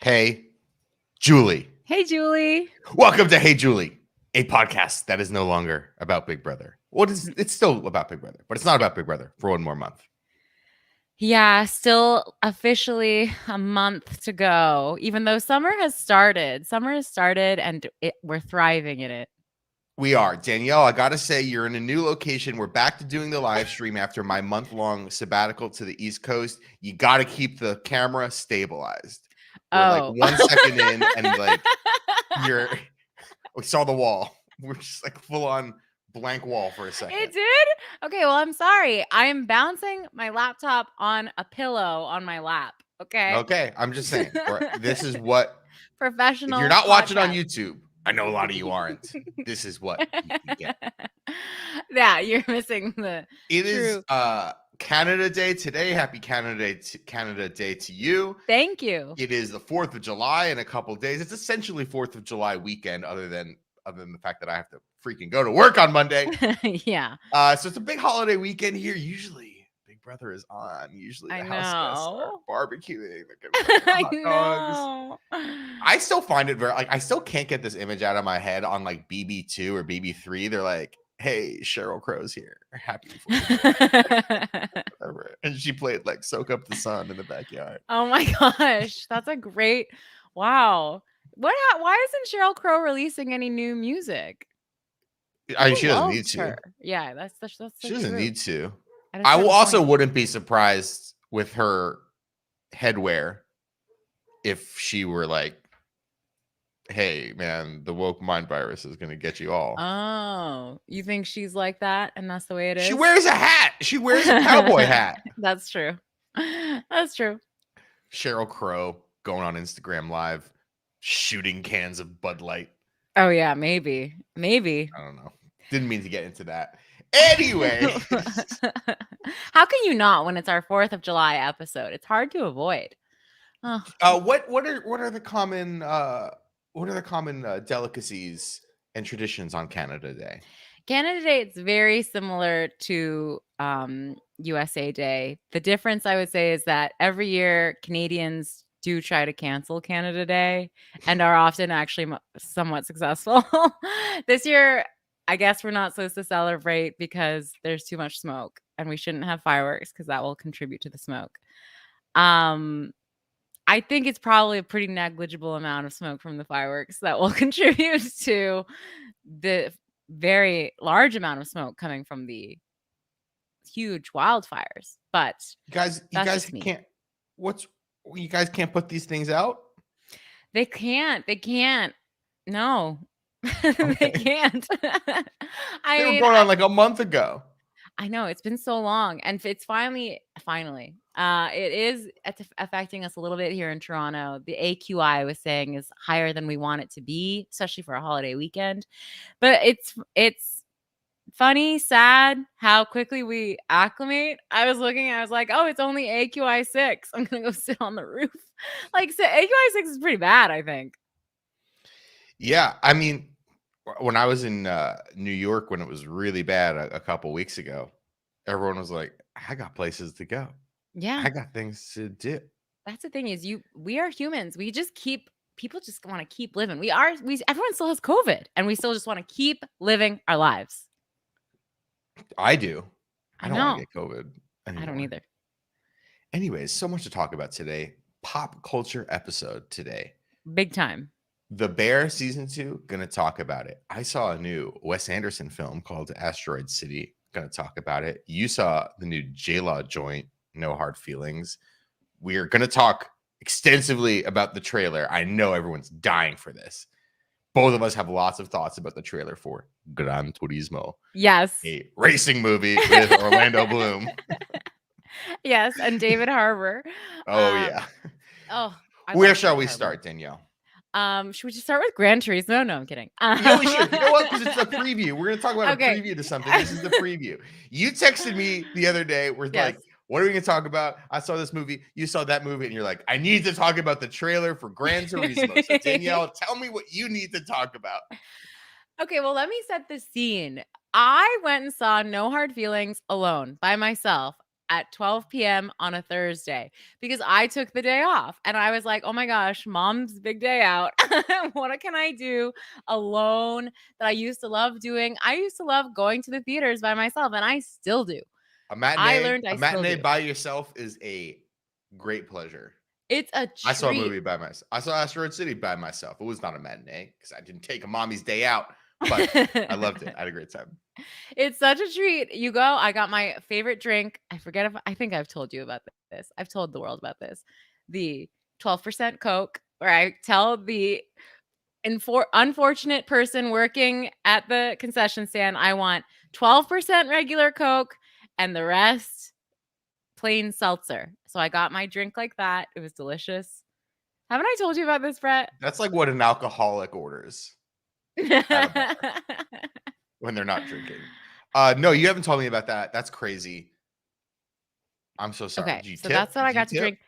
Hey, Julie. Hey, Julie. Welcome to Hey, Julie, a podcast that is no longer about Big Brother. Well, it's still about Big Brother, but it's not about Big Brother for one more month. Yeah, still officially a month to go, even though summer has started. Summer has started and we're thriving in it. We are. Danielle, I got to say, you're in a new location. We're back to doing the live stream after my month-long sabbatical to the East Coast. You got to keep the camera stabilized. We're like 1 second in and like we saw the wall. We're just like full on blank wall for a second. It did? Okay, well, I'm sorry. I am bouncing my laptop on a pillow on my lap. Okay. Okay. I'm just saying. This is what professional. If you're not watching on YouTube, I know a lot of you aren't. This is what you can get. Yeah, you're missing the. It is Canada Day today. Happy Canada Day to you. Thank you. It is the 4th of July in a couple of days. It's essentially 4th of July weekend, other than the fact that I have to freaking go to work on Monday. Yeah. So it's a big holiday weekend here. Usually Big Brother is on. Usually the house guests are barbecuing. I know. I still find it very I still can't get this image out of my head on like BB2 or BB3. They're like, hey, Sheryl Crow's here. Happy 4th. And she played like Soak Up the Sun in the backyard. Oh my gosh. That's a great wow. Why isn't Sheryl Crow releasing any new music? I mean, she doesn't need to. Her. Yeah, that's she doesn't need to. I also wouldn't be surprised with her headwear if she were like, hey, man, the woke mind virus is going to get you all. Oh, you think she's like that and that's the way it is? She wears a hat. She wears a cowboy hat. That's true. That's true. Sheryl Crow going on Instagram Live, shooting cans of Bud Light. Oh, yeah, maybe. Maybe. I don't know. Didn't mean to get into that. Anyway. How can you not when it's our 4th of July episode? It's hard to avoid. What are the common delicacies and traditions on Canada Day? Canada Day, it's very similar to USA Day. The difference, I would say, is that every year Canadians do try to cancel Canada Day and are often actually somewhat successful. This year, I guess we're not supposed to celebrate because there's too much smoke and we shouldn't have fireworks because that will contribute to the smoke. I think it's probably a pretty negligible amount of smoke from the fireworks that will contribute to the very large amount of smoke coming from the huge wildfires. But you guys can't. You guys can't put these things out? They can't. No. They can't. They were going on like a month ago. I know, it's been so long, and it's finally it is affecting us a little bit here in Toronto. The AQI was saying is higher than we want it to be, especially for a holiday weekend. But it's funny, sad how quickly we acclimate. I was like, oh, it's only AQI 6. I'm gonna go sit on the roof. Like, so AQI 6 is pretty bad, I think. Yeah, I mean, when I was in New York when it was really bad a couple weeks ago, everyone was like, I got places to go. Yeah. I got things to do. That's the thing is we are humans. We just people just want to keep living. Everyone still has COVID and we still just want to keep living our lives. I do. I don't want to get COVID anymore. I don't either. Anyways, so much to talk about today. Pop culture episode today. Big time. The Bear season 2, gonna talk about it. I saw a new Wes Anderson film called Asteroid City. Gonna talk about it. You saw the new J-Law joint, No Hard Feelings. We're gonna talk extensively about the trailer. I know everyone's dying for this. Both of us have lots of thoughts about the trailer for Gran Turismo. Yes. A racing movie with Orlando Bloom. Yes, and David Harbour. Oh, yeah. Oh, where shall we start, Danielle? Should we just start with Gran Turismo? No, I'm kidding. Yeah, we should. You know what? Because it's a preview. We're going to talk about a preview to something. This is the preview. You texted me the other day. We're like, what are we going to talk about? I saw this movie. You saw that movie. And you're like, I need to talk about the trailer for Gran Turismo. So Danielle, tell me what you need to talk about. Okay, well, let me set the scene. I went and saw No Hard Feelings alone by myself. at 12 p.m. on a Thursday because I took the day off and I was like, oh my gosh, mom's big day out. What can I do alone that I used to love doing? I used to love going to the theaters by myself and I still do. A I matinee, learned I still do. by yourself is a great pleasure. It's a I saw a treat. movie by myself. I saw Asteroid City by myself. It was not a matinee because I didn't take a mommy's day out, but I loved it. I had a great time. It's such a treat. You go, I got my favorite drink. I think I've told you about this. I've told the world about this. The 12% Coke, where I tell the unfortunate person working at the concession stand, I want 12% regular Coke and the rest plain seltzer. So I got my drink like that. It was delicious. Haven't I told you about this, Brett? That's like what an alcoholic orders when they're not drinking. No, you haven't told me about that. That's crazy. I'm so sorry. Okay, so that's what I got to drink.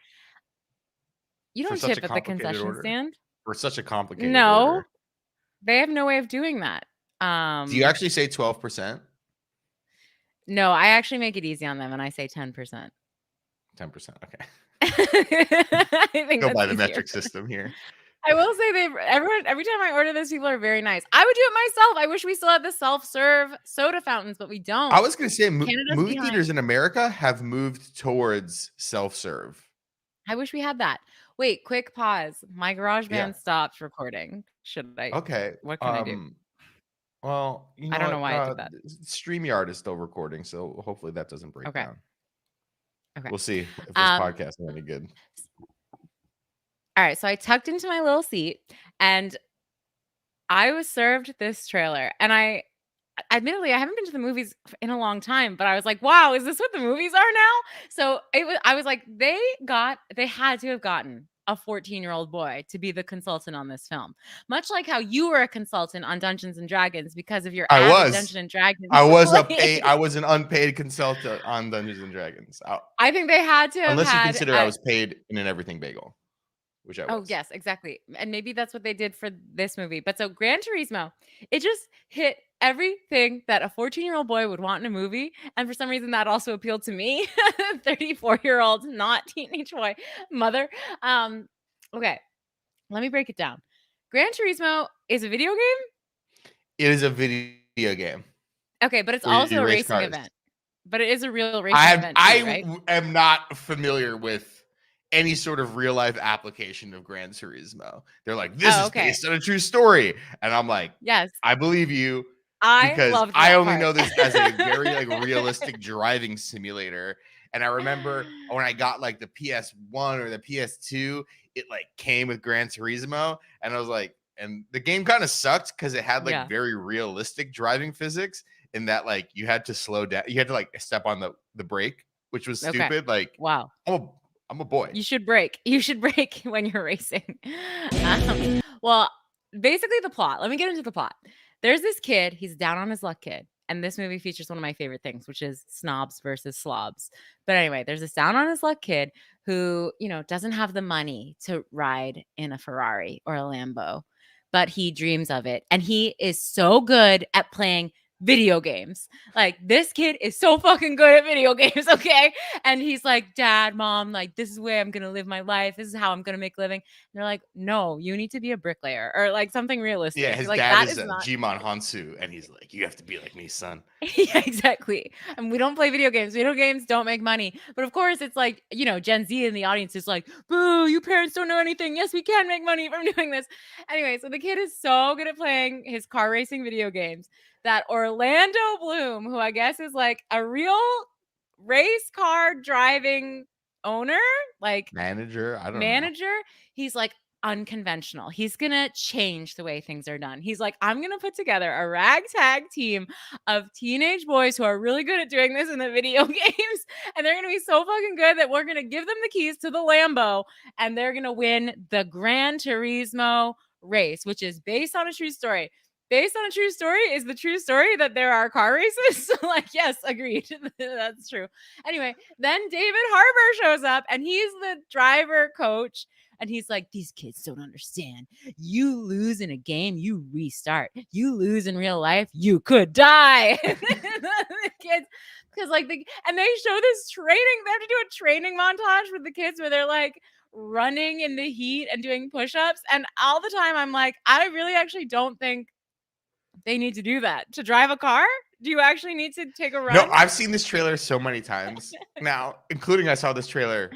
You don't such tip a at the complicated concession order? stand? For such a complicated No, order. they have no way of doing that. Do you actually say 12%? No, I actually make it easy on them and I say 10%. 10%. Okay. I think Go that's by the easier. metric system here. I will say every time I order this, people are very nice. I would do it myself. I wish we still had the self-serve soda fountains, but we don't. I was going to say Canada's movie behind. theaters in America have moved towards self-serve. I wish we had that. Wait, quick pause. My GarageBand Yeah. stopped recording. Should I? Okay. What can I do? Well, you know I don't know why I did that. StreamYard is still recording, so hopefully that doesn't break down. Okay. We'll see if this podcast is any good. All right, so I tucked into my little seat and I was served this trailer. And admittedly, I haven't been to the movies in a long time, but I was like, wow, is this what the movies are now? So I was like, they had to have gotten a 14-year-old boy to be the consultant on this film. Much like how you were a consultant on Dungeons and Dragons because of your Dungeons and Dragons. I was an unpaid consultant on Dungeons and Dragons. I think they had to have unless you consider I was paid in an everything bagel. Which I was. Oh, yes, exactly. And maybe that's what they did for this movie. But so Gran Turismo, it just hit everything that a 14-year-old boy would want in a movie. And for some reason, that also appealed to me, 34-year-old, not teenage boy mother. Okay, let me break it down. Gran Turismo is a video game? It is a video game. Okay, but it's also a racing event. But it is a real racing event too, right? I am not familiar with any sort of real life application of Gran Turismo. They're like, this is based on a true story. And I'm like, yes, I believe you. Because I only know this as a very like realistic driving simulator. And I remember when I got like the PS1 or the PS2, it like came with Gran Turismo. And I was like, and the game kind of sucked because it had like very realistic driving physics in that like you had to slow down. You had to like step on the brake, which was stupid. Like, wow. I'm a boy. You should brake. You should brake when you're racing. Well, basically the plot. Let me get into the plot. There's this kid. He's down on his luck kid. And this movie features one of my favorite things, which is snobs versus slobs. But anyway, there's this down on his luck kid who, doesn't have the money to ride in a Ferrari or a Lambo, but he dreams of it. And he is so good at playing video games. Like, this kid is so fucking good at video games, okay? And he's like, Dad, Mom, like, this is the way I'm gonna live my life. This is how I'm gonna make a living. And they're like, no, you need to be a bricklayer or like something realistic. Yeah, his like, dad is Jimon Hansu, and he's like, you have to be like me, son. Yeah, exactly. And we don't play video games. Video games don't make money. But of course, it's like, Gen Z in the audience is like, boo, you parents don't know anything. Yes, we can make money from doing this. Anyway, so the kid is so good at playing his car racing video games that Orlando Bloom, who I guess is like a real race car driving owner, like manager, I don't know. He's like unconventional. He's gonna change the way things are done. He's like, I'm gonna put together a ragtag team of teenage boys who are really good at doing this in the video games, and they're gonna be so fucking good that we're gonna give them the keys to the Lambo, and they're gonna win the Gran Turismo race, which is based on a true story. Based on a true story is the true story that there are car races. Like, yes, agreed. That's true. Anyway, then David Harbour shows up and he's the driver coach And he's like, these kids don't understand. You lose in a game, you restart. You lose in real life, you could die. The kids, because like and they show this training. They have to do a training montage with the kids where they're like running in the heat and doing push-ups. And all the time I'm like, I really actually don't think they need to do that. To drive a car? Do you actually need to take a run? No, I've seen this trailer so many times now, including I saw this trailer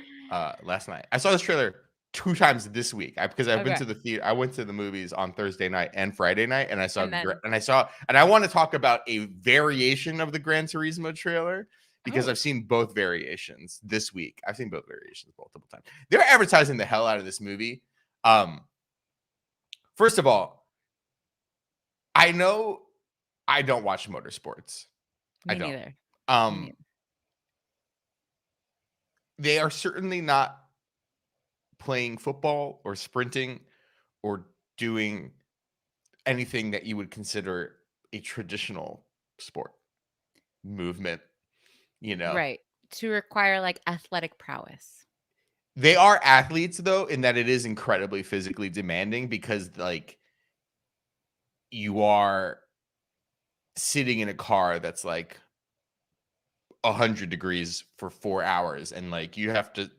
last night. I saw this trailer 2 times this week because I've been to the theater. I went to the movies on Thursday night and Friday night, and I saw and I want to talk about a variation of the Gran Turismo trailer because I've seen both variations this week. I've seen both variations multiple times. They're advertising the hell out of this movie. First of all, I know I don't watch motorsports. Me neither. They are certainly not playing football or sprinting or doing anything that you would consider a traditional sport movement, Right. To require like athletic prowess. They are athletes though, in that it is incredibly physically demanding because like you are sitting in a car that's like 100 degrees for 4 hours, and like you have to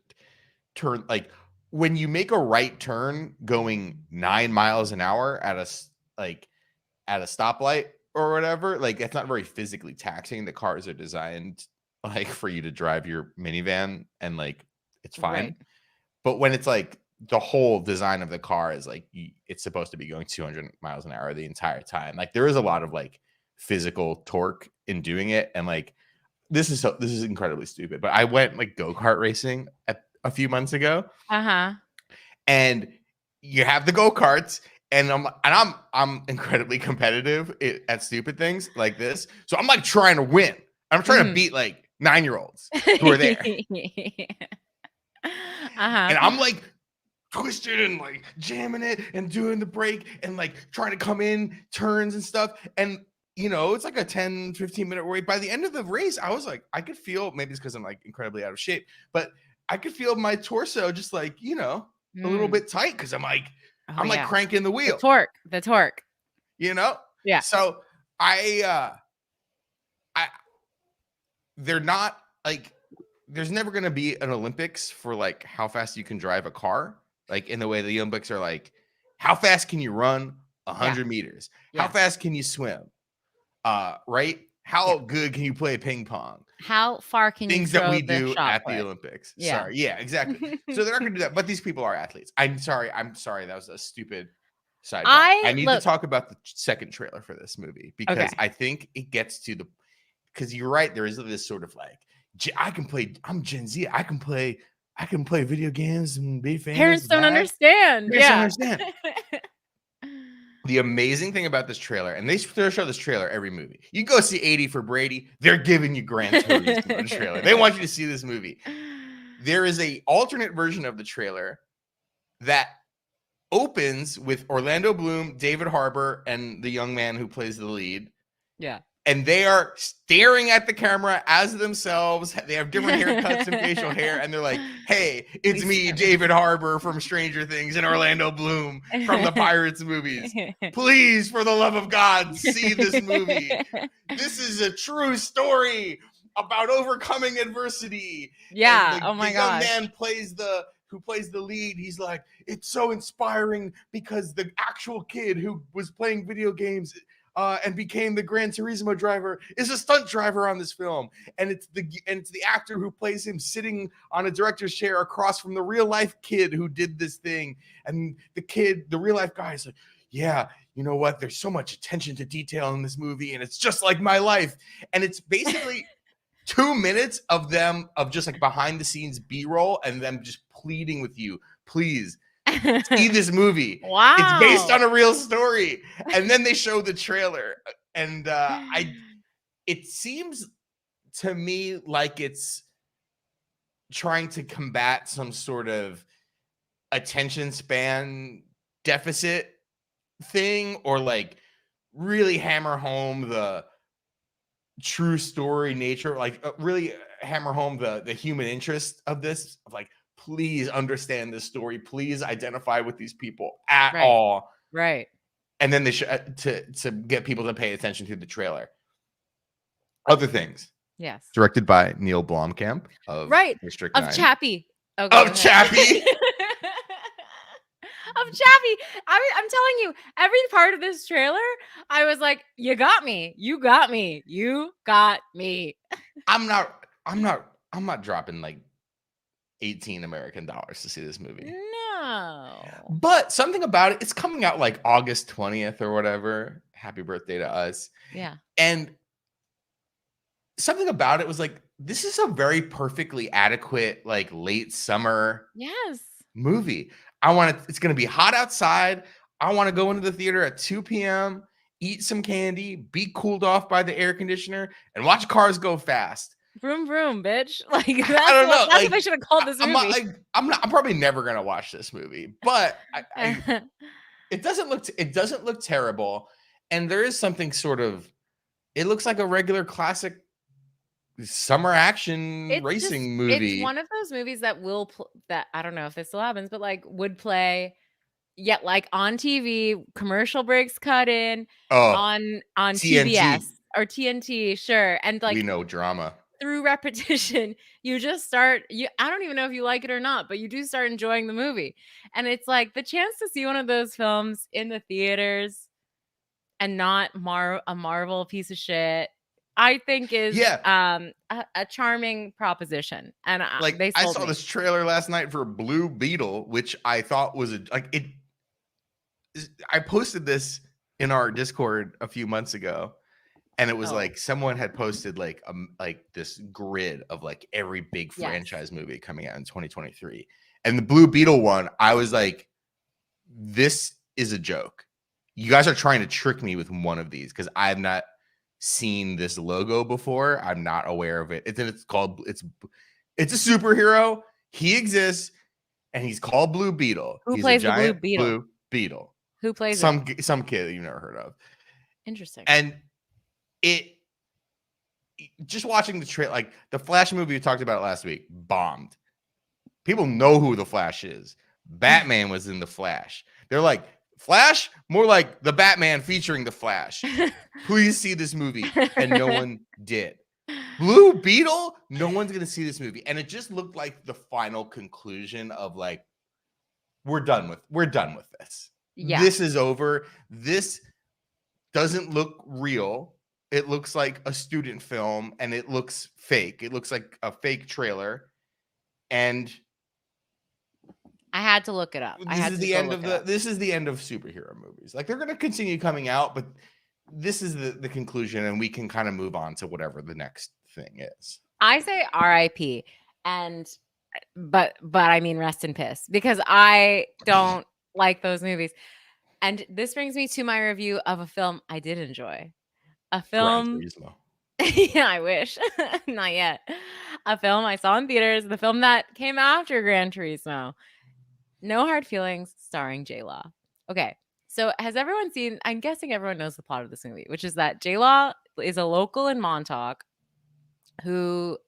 turn, like when you make a right turn going 9 miles an hour at a stoplight or whatever, like that's not very physically taxing. The cars are designed like for you to drive your minivan and like it's fine. Right. But when it's like the whole design of the car is like it's supposed to be going 200 miles an hour the entire time, like there is a lot of like physical torque in doing it, and like this is incredibly stupid. But I went like go-kart racing a few months ago, and you have the go-karts, and I'm incredibly competitive at stupid things like this, so I'm like trying to win. I'm trying to beat like 9-year-olds who are there, and I'm like twisted and like jamming it and doing the brake and like trying to come in turns and stuff, and it's like a 10-15 minute wait. By the end of the race, I was like, I could feel, maybe it's because I'm like incredibly out of shape, but I could feel my torso just like, a little bit tight because I'm like, like cranking the wheel. The torque. Yeah. So they're not like, there's never going to be an Olympics for like how fast you can drive a car. Like in the way the Olympics are like, how fast can you run 100 meters? How fast can you swim? Right? How good can you play ping pong? How far can things you that we do at the Olympics? Yeah. Sorry. Yeah, exactly. So they're not going to do that, but these people are athletes. I'm sorry. That was a stupid side. I need to talk about the second trailer for this movie because I think it gets to because you're right. There is this sort of like, I'm Gen Z. I can play video games and be famous. Parents don't understand. Parents don't understand. The amazing thing about this trailer, and they show this trailer every movie. You go see 80 for Brady, they're giving you Gran Turismo trailer. They want you to see this movie. There is a alternate version of the trailer that opens with Orlando Bloom, David Harbour, and the young man who plays the lead. Yeah. And they are staring at the camera as themselves. They have different haircuts and facial hair. And they're like, hey, it's me, David Harbour from Stranger Things, and Orlando Bloom from the Pirates movies. Please, for the love of God, see this movie. This is a true story about overcoming adversity. Yeah. And oh my god. God. The young man who plays the lead. He's like, it's so inspiring because the actual kid who was playing video games and became the Gran Turismo driver is a stunt driver on this film, and it's the actor who plays him sitting on a director's chair across from the real life kid who did this thing. And the real life guy is like, yeah, you know what? There's so much attention to detail in this movie, and it's just like my life. And it's basically 2 minutes of just like behind the scenes B-roll and them just pleading with you, please. See this movie. Wow. It's based on a real story. And then they show the trailer. And it seems to me like it's trying to combat some sort of attention span deficit thing, or like really hammer home the true story nature, like really hammer home the human interest of this, of like, please understand this story. Please identify with these people at Right. all. Right. And then they should to get people to pay attention to the trailer. Other things. Yes. Directed by Neil Blomkamp of Right. District Of 9. Chappie. Oh, Of go ahead. Chappie. Of Chappie. I'm telling you, every part of this trailer, I was like, you got me. You got me. You got me. I'm not dropping like 18 American dollars to see this movie. No. But something about it, it's coming out like August 20th or whatever. Happy birthday to us. Yeah. And something about it was like, this is a very perfectly adequate, like late summer Yes. movie. It's going to be hot outside. I want to go into the theater at 2 p.m., eat some candy, be cooled off by the air conditioner, and watch cars go fast. Vroom vroom, bitch. Like I don't know. That's what they should have called this movie. I'm probably never gonna watch this movie, but it doesn't look terrible, and there is something sort of. It looks like a regular classic summer action racing movie. It's one of those movies that that I don't know if this still happens, but like would play. Yet, like on TV, commercial breaks cut in on TNT. TBS or TNT, sure, and like we know drama. Through repetition, you just start. I don't even know if you like it or not, but you do start enjoying the movie, and it's like the chance to see one of those films in the theaters and not a Marvel piece of shit. I think is a charming proposition, and like I saw this trailer last night for Blue Beetle, which I thought was I posted this in our Discord a few months ago, and it was like someone had posted like this grid of like every big franchise movie coming out in 2023, and the Blue Beetle one, I was like, this is a joke. You guys are trying to trick me with one of these because I've not seen this logo before. I'm not aware of it. It's a superhero. He exists, and he's called Blue Beetle. Who he's plays a giant the Blue Beetle? Who plays some kid that you've never heard of? Interesting. And just watching the trailer, like the Flash movie we talked about last week, bombed. People know who the Flash is. Batman was in the Flash. They're like, Flash? More like the Batman featuring the Flash. Please see this movie. And no one did. Blue Beetle? No one's going to see this movie. And it just looked like the final conclusion of like, we're done with this. Yeah. This is over. This doesn't look real. It looks like a student film and it looks fake. It looks like a fake trailer. And I had to look it up. This is the end of superhero movies. Like they're going to continue coming out, but this is the conclusion, and we can kind of move on to whatever the next thing is. I say RIP, but I mean rest in piss, because I don't like those movies. And this brings me to my review of a film I did enjoy. A film. Gran Turismo. Yeah, I wish. Not yet. A film I saw in theaters. The film that came after Gran Turismo. No Hard Feelings, starring J-Law. Okay, so has everyone seen? I'm guessing everyone knows the plot of this movie, which is that J-Law is a local in Montauk who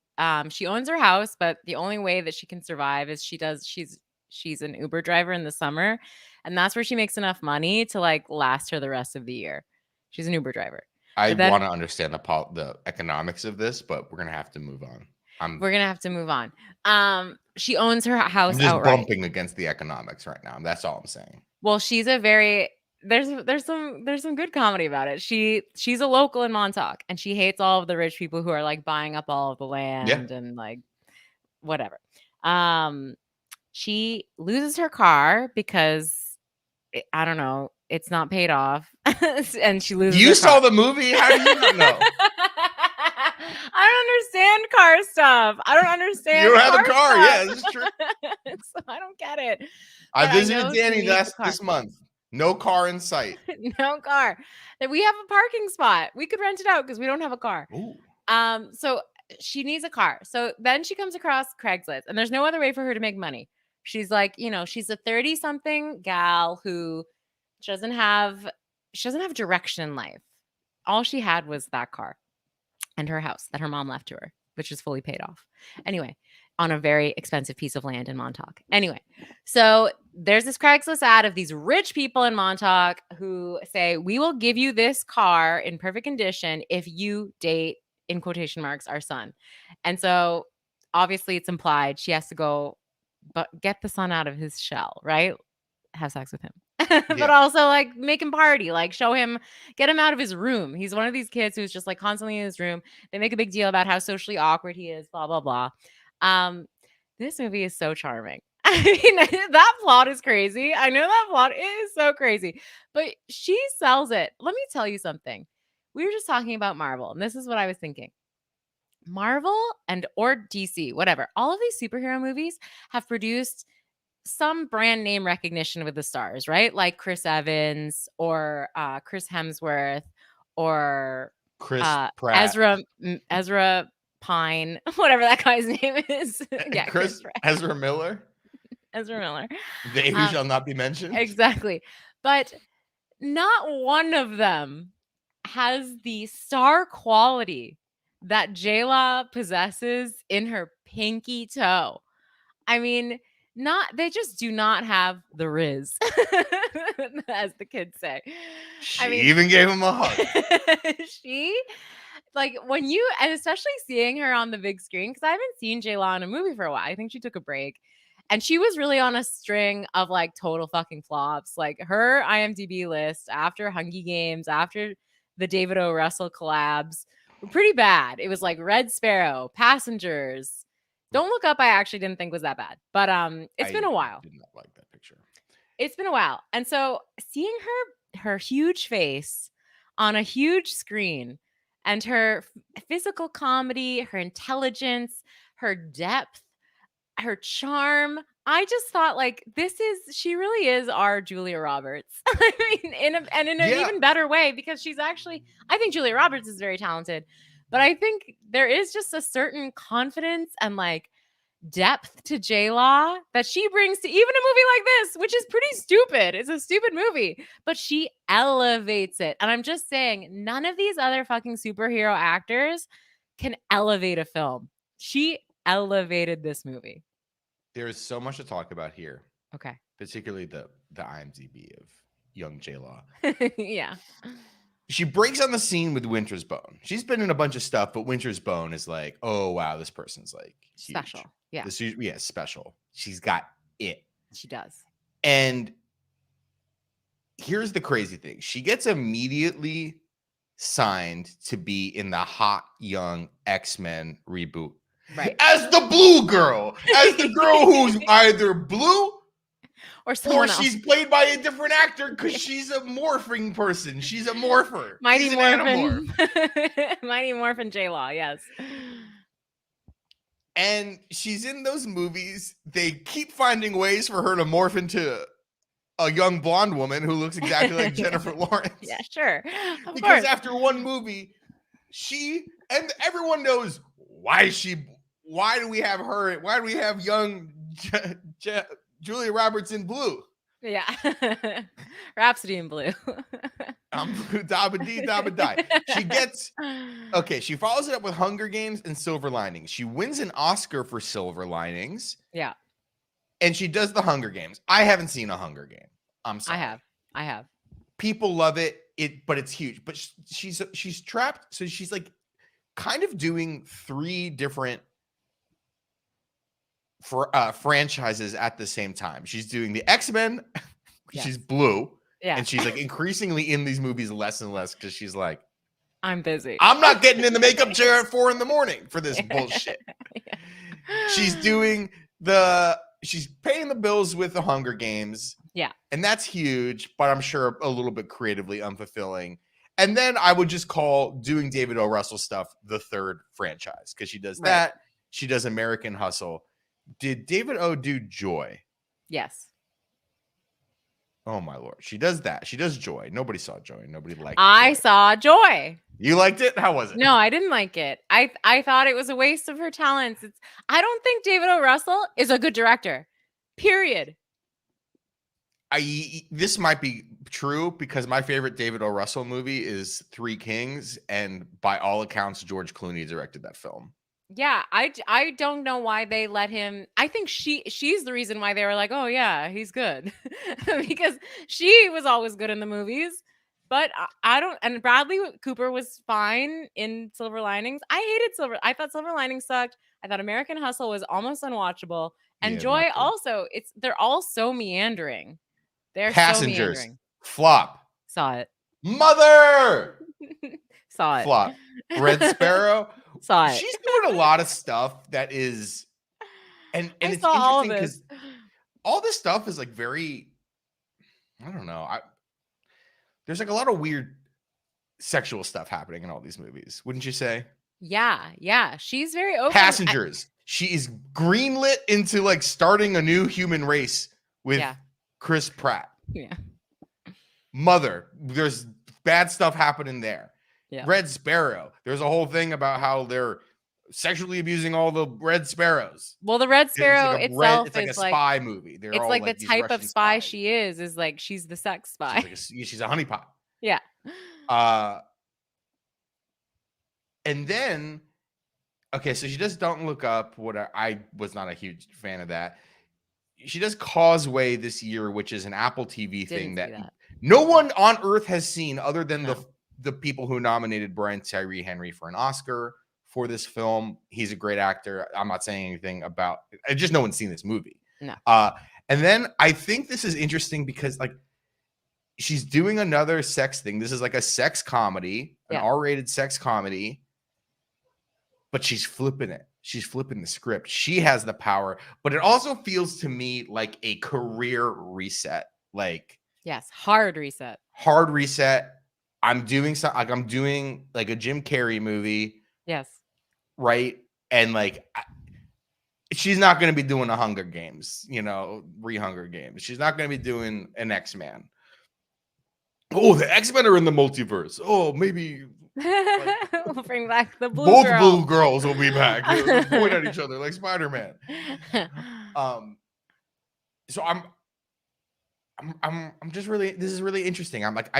she owns her house, but the only way that she can survive is she's an Uber driver in the summer, and that's where she makes enough money to like last her the rest of the year. She's an Uber driver. I want to understand the economics of this, but we're gonna have to move on. We're gonna have to move on. She owns her house. I'm just outright. bumping against the economics right now. That's all I'm saying. Well, she's a very there's some good comedy about it. She's a local in Montauk, and she hates all of the rich people who are like buying up all of the land and like whatever. She loses her car because I don't know, it's not paid off, and she loses. You saw the movie? How do you not know? I don't understand car stuff. I don't understand. You don't have a car, yeah, this is true. So I don't get it. I visited Dani this month. No car in sight. No car. We have a parking spot. We could rent it out because we don't have a car. Ooh. So she needs a car. So then she comes across Craigslist, and there's no other way for her to make money. She's like, she's a 30-something gal who doesn't have direction in life. All she had was that car and her house that her mom left to her, which is fully paid off. Anyway, on a very expensive piece of land in Montauk. Anyway, so there's this Craigslist ad of these rich people in Montauk who say, we will give you this car in perfect condition if you date, in quotation marks, our son. And so obviously it's implied she has to go but get the son out of his shell, right? Have sex with him. But Yeah. also like make him party, like show him, get him out of his room. He's one of these kids who's just like constantly in his room. They make a big deal about how socially awkward he is, blah, blah, blah. This movie is so charming. I mean, that plot is crazy. I know that plot is so crazy, but she sells it. Let me tell you something. We were just talking about Marvel, and this is what I was thinking. Marvel and or DC, whatever, all of these superhero movies have produced some brand name recognition with the stars, right? Like Chris Evans or Chris Hemsworth or Chris Pratt. Ezra Pine, whatever that guy's name is. Yeah, Chris Pratt. Ezra Miller. Ezra Miller. They who shall not be mentioned. Exactly. But not one of them has the star quality that J-Law possesses in her pinky toe. I mean, they just do not have the riz, as the kids say. She even gave him a hug. She, like, and especially seeing her on the big screen, because I haven't seen J-Law in a movie for a while. I think she took a break. And she was really on a string of like total fucking flops. Like her IMDb list after Hunger Games, after the David O. Russell collabs, were pretty bad. It was like Red Sparrow, Passengers. Don't Look Up, I actually didn't think was that bad. But it's been a while. I did not like that picture. It's been a while. And so seeing her huge face on a huge screen and her physical comedy, her intelligence, her depth, her charm, I just thought like she really is our Julia Roberts. I mean, in an even better way, because she's actually, I think Julia Roberts is very talented, but I think there is just a certain confidence and like depth to J-Law that she brings to even a movie like this, which is pretty stupid. It's a stupid movie, but she elevates it. And I'm just saying, none of these other fucking superhero actors can elevate a film. She elevated this movie. There is so much to talk about here. Okay. Particularly the IMDb of young J-Law. Yeah. She breaks on the scene with Winter's Bone. She's been in a bunch of stuff, but Winter's Bone is like, oh, wow, this person's like huge. Special. Yeah. Special. She's got it. She does. And here's the crazy thing. She gets immediately signed to be in the hot young X-Men reboot. Right. As the blue girl. As the girl who's either blue or she's played by a different actor because she's a morphing person. She's a morpher. Mighty Morphin. Mighty Morphin J-Law, yes. And she's in those movies. They keep finding ways for her to morph into a young blonde woman who looks exactly like Jennifer Lawrence. Yeah, sure. Because after one movie, and everyone knows why do we have her? Why do we have young Julia Roberts in blue? Yeah. Rhapsody in blue. I'm blue, dabba dee, dabba die. She follows it up with Hunger Games and Silver Linings. She wins an Oscar for Silver Linings. Yeah. And she does the Hunger Games. I haven't seen a Hunger Game. I'm sorry. I have. People love it. But it's huge. But she's trapped. So she's like kind of doing 3 different franchises at the same time. She's doing the X-Men. Yes. She's blue. Yeah. And she's like increasingly in these movies less and less because she's like, I'm busy. I'm not getting in the makeup chair at 4 a.m. for this bullshit. Yeah. She's paying the bills with the Hunger Games. Yeah. And that's huge, but I'm sure a little bit creatively unfulfilling. And then I would just call doing David O. Russell stuff the 3rd franchise because she does that. She does American Hustle. Did David O. do Joy? Yes. Oh my Lord. She does that. She does Joy. Nobody saw Joy. Nobody liked it. I saw Joy. You liked it? How was it? No, I didn't like it. I thought it was a waste of her talents. I don't think David O. Russell is a good director. Period. This might be true because my favorite David O. Russell movie is Three Kings, and by all accounts, George Clooney directed that film. Yeah, I don't know why they let him. I think she's the reason why they were like, "Oh yeah, he's good." Because she was always good in the movies. But I don't, and Bradley Cooper was fine in Silver Linings. I thought Silver Linings sucked. I thought American Hustle was almost unwatchable. And Yeah, not Joy good. also, they're all so meandering. They're so Passengers, meandering. flop. Saw it. Mother, Saw it. flop. Red Sparrow, Saw it. she's doing a lot of stuff that is, and I it's saw all of interesting it. because all this stuff is like very, I don't know. There's like a lot of weird sexual stuff happening in all these movies, wouldn't you say? Yeah. She's very open. Passengers, she is greenlit into like starting a new human race with Yeah. Chris Pratt. Yeah. Mother, there's bad stuff happening there. Yeah. Red Sparrow, there's a whole thing about how they're sexually abusing all the Red Sparrows. Well, the Red Sparrow itself it's like is a spy movie. They're it's all like like the these type of Russian spy spies. she is like she's the sex spy. She's a honeypot. Yeah. And then, okay, so she does Don't Look Up. What I was not a huge fan of that. She does Causeway this year, which is an Apple TV thing that no one on earth has seen other than the people who nominated Brian Tyree Henry for an Oscar for this film. He's a great actor. I'm not saying anything about it. Just no one's seen this movie. No. And then I think this is interesting because like she's doing another sex thing. This is like a sex comedy, an R-rated sex comedy, but she's flipping it. She's flipping the script. She has the power, but it also feels to me like a career reset. Like, yes, hard reset. Hard reset. I'm doing like a Jim Carrey movie. Yes. Right. And like, she's not going to be doing a Hunger Games, Hunger Games. She's not going to be doing an X-Men. Oh, the X-Men are in the multiverse. Oh, maybe we'll bring back the blue both girl. blue girls will be back. They'll point at each other like Spider-Man. So I'm just really, this is really interesting. I'm like,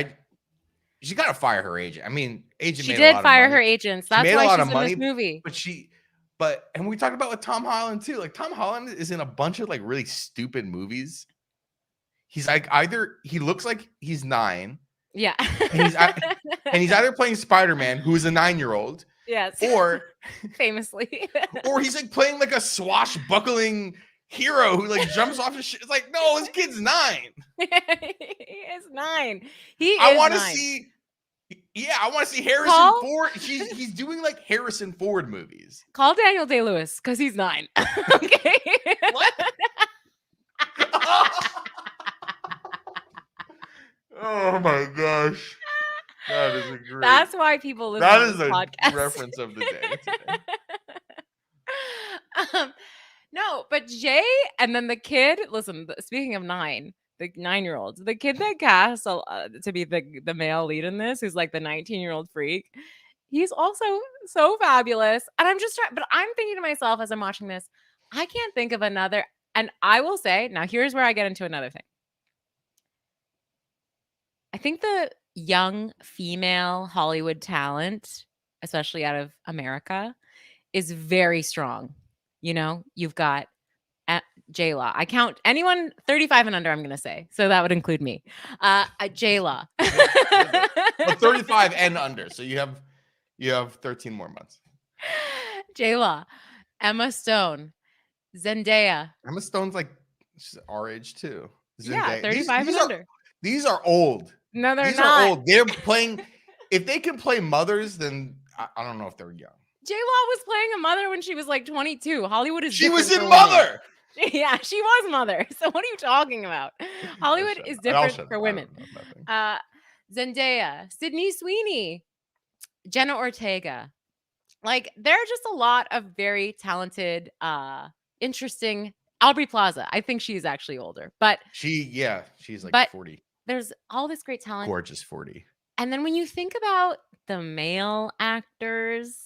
she got to fire her agent. I mean, agent she made did a lot fire of money. her agents. That's why she's in this movie. And we talked about with Tom Holland too. Like Tom Holland is in a bunch of like really stupid movies. He's like he looks like he's 9. Yeah. and he's either playing Spider-Man, who is a 9-year-old. Yes. Or famously. Or he's like playing like a swashbuckling hero who like jumps off his shit. It's like, no, this kid's 9. He is 9. I want to see. Yeah, I want to see Harrison Ford. He's doing like Harrison Ford movies. Call Daniel Day-Lewis because he's 9. Okay. What? Oh my gosh. That is a great. That's why people listen to this podcast. That is a reference of the day today. No, but Jay and then the kid, listen, speaking of 9, the 9-year-olds, the kid that cast to be the male lead in this, who's like the 19-year-old freak, he's also so fabulous. And I'm just trying, but I'm thinking to myself as I'm watching this, I can't think of another. And I will say, now here's where I get into another thing. I think the young female Hollywood talent, especially out of America, is very strong. You've got J-Law. I count anyone 35 and under, I'm going to say. So that would include me. J-Law. But 35 and under. So you have 13 more months. J-Law. Emma Stone. Zendaya. Emma Stone's like she's our age too. Zendaya. Yeah, 35 and under. These are old. No, they're not. These are old. They're playing. If they can play mothers, then I don't know if they're young. J-Law was playing a mother when she was like 22. Hollywood is different. She was in Mother. Yeah, she was Mother. So what are you talking about? Hollywood is different for women. Zendaya, Sydney Sweeney, Jenna Ortega. Like, there are just a lot of very talented, interesting. Aubrey Plaza. I think she's actually older, but she's like 40. There's all this great talent. Gorgeous 40. And then when you think about the male actors,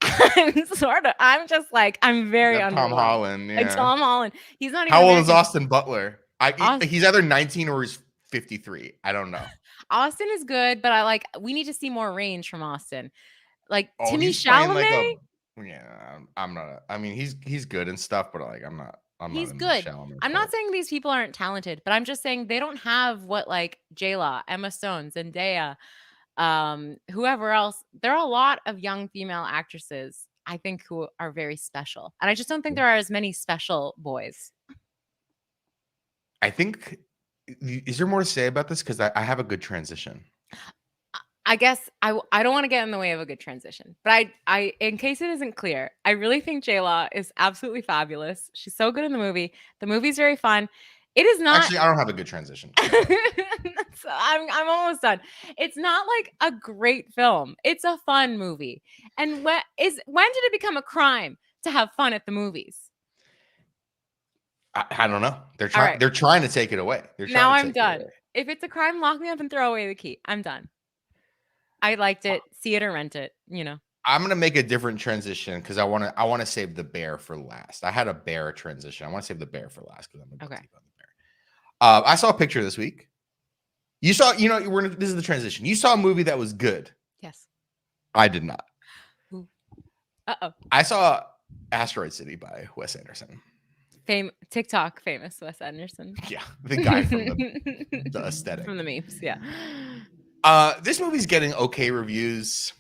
I'm just like, I'm very Tom Holland. Yeah. Like Tom Holland. He's not even. How old is Austin Butler? He's either 19 or he's 53. I don't know. Austin is good, but we need to see more range from Austin. Like Timmy Chalamet. Yeah, I'm not. I mean, he's good and stuff, but like, I'm not He's in the good. Chalamet I'm not cult. saying these people aren't talented, but I'm just saying they don't have what like J-Law, Emma Stone, Zendaya, whoever else. There are a lot of young female actresses, I think, who are very special. And I just don't think there are as many special boys. I think. Is there more to say about this? Because I have a good transition. I guess I don't want to get in the way of a good transition, but I in case it isn't clear, I really think J-Law is absolutely fabulous. She's so good in the movie. The movie's very fun. It is not. Actually, I don't have a good transition. So I'm almost done. It's not like a great film. It's a fun movie. And when did it become a crime to have fun at the movies? I don't know. They're All trying. right. They're trying to take it away. They're Now trying to I'm take it done. away. If it's a crime, lock me up and throw away the key. I'm done. I liked it. See it or rent it, you know. I'm gonna make a different transition because I want to save the bear for last. I had a bear transition. I want to save the bear for last because I'm gonna Okay. deep on the bear. I saw a picture this week. You saw, this is the transition. You saw a movie that was good. Yes. I did not. Uh-oh. I saw Asteroid City by Wes Anderson. TikTok famous Wes Anderson. Yeah, the guy from the aesthetic. From the memes, yeah. This movie's getting okay reviews,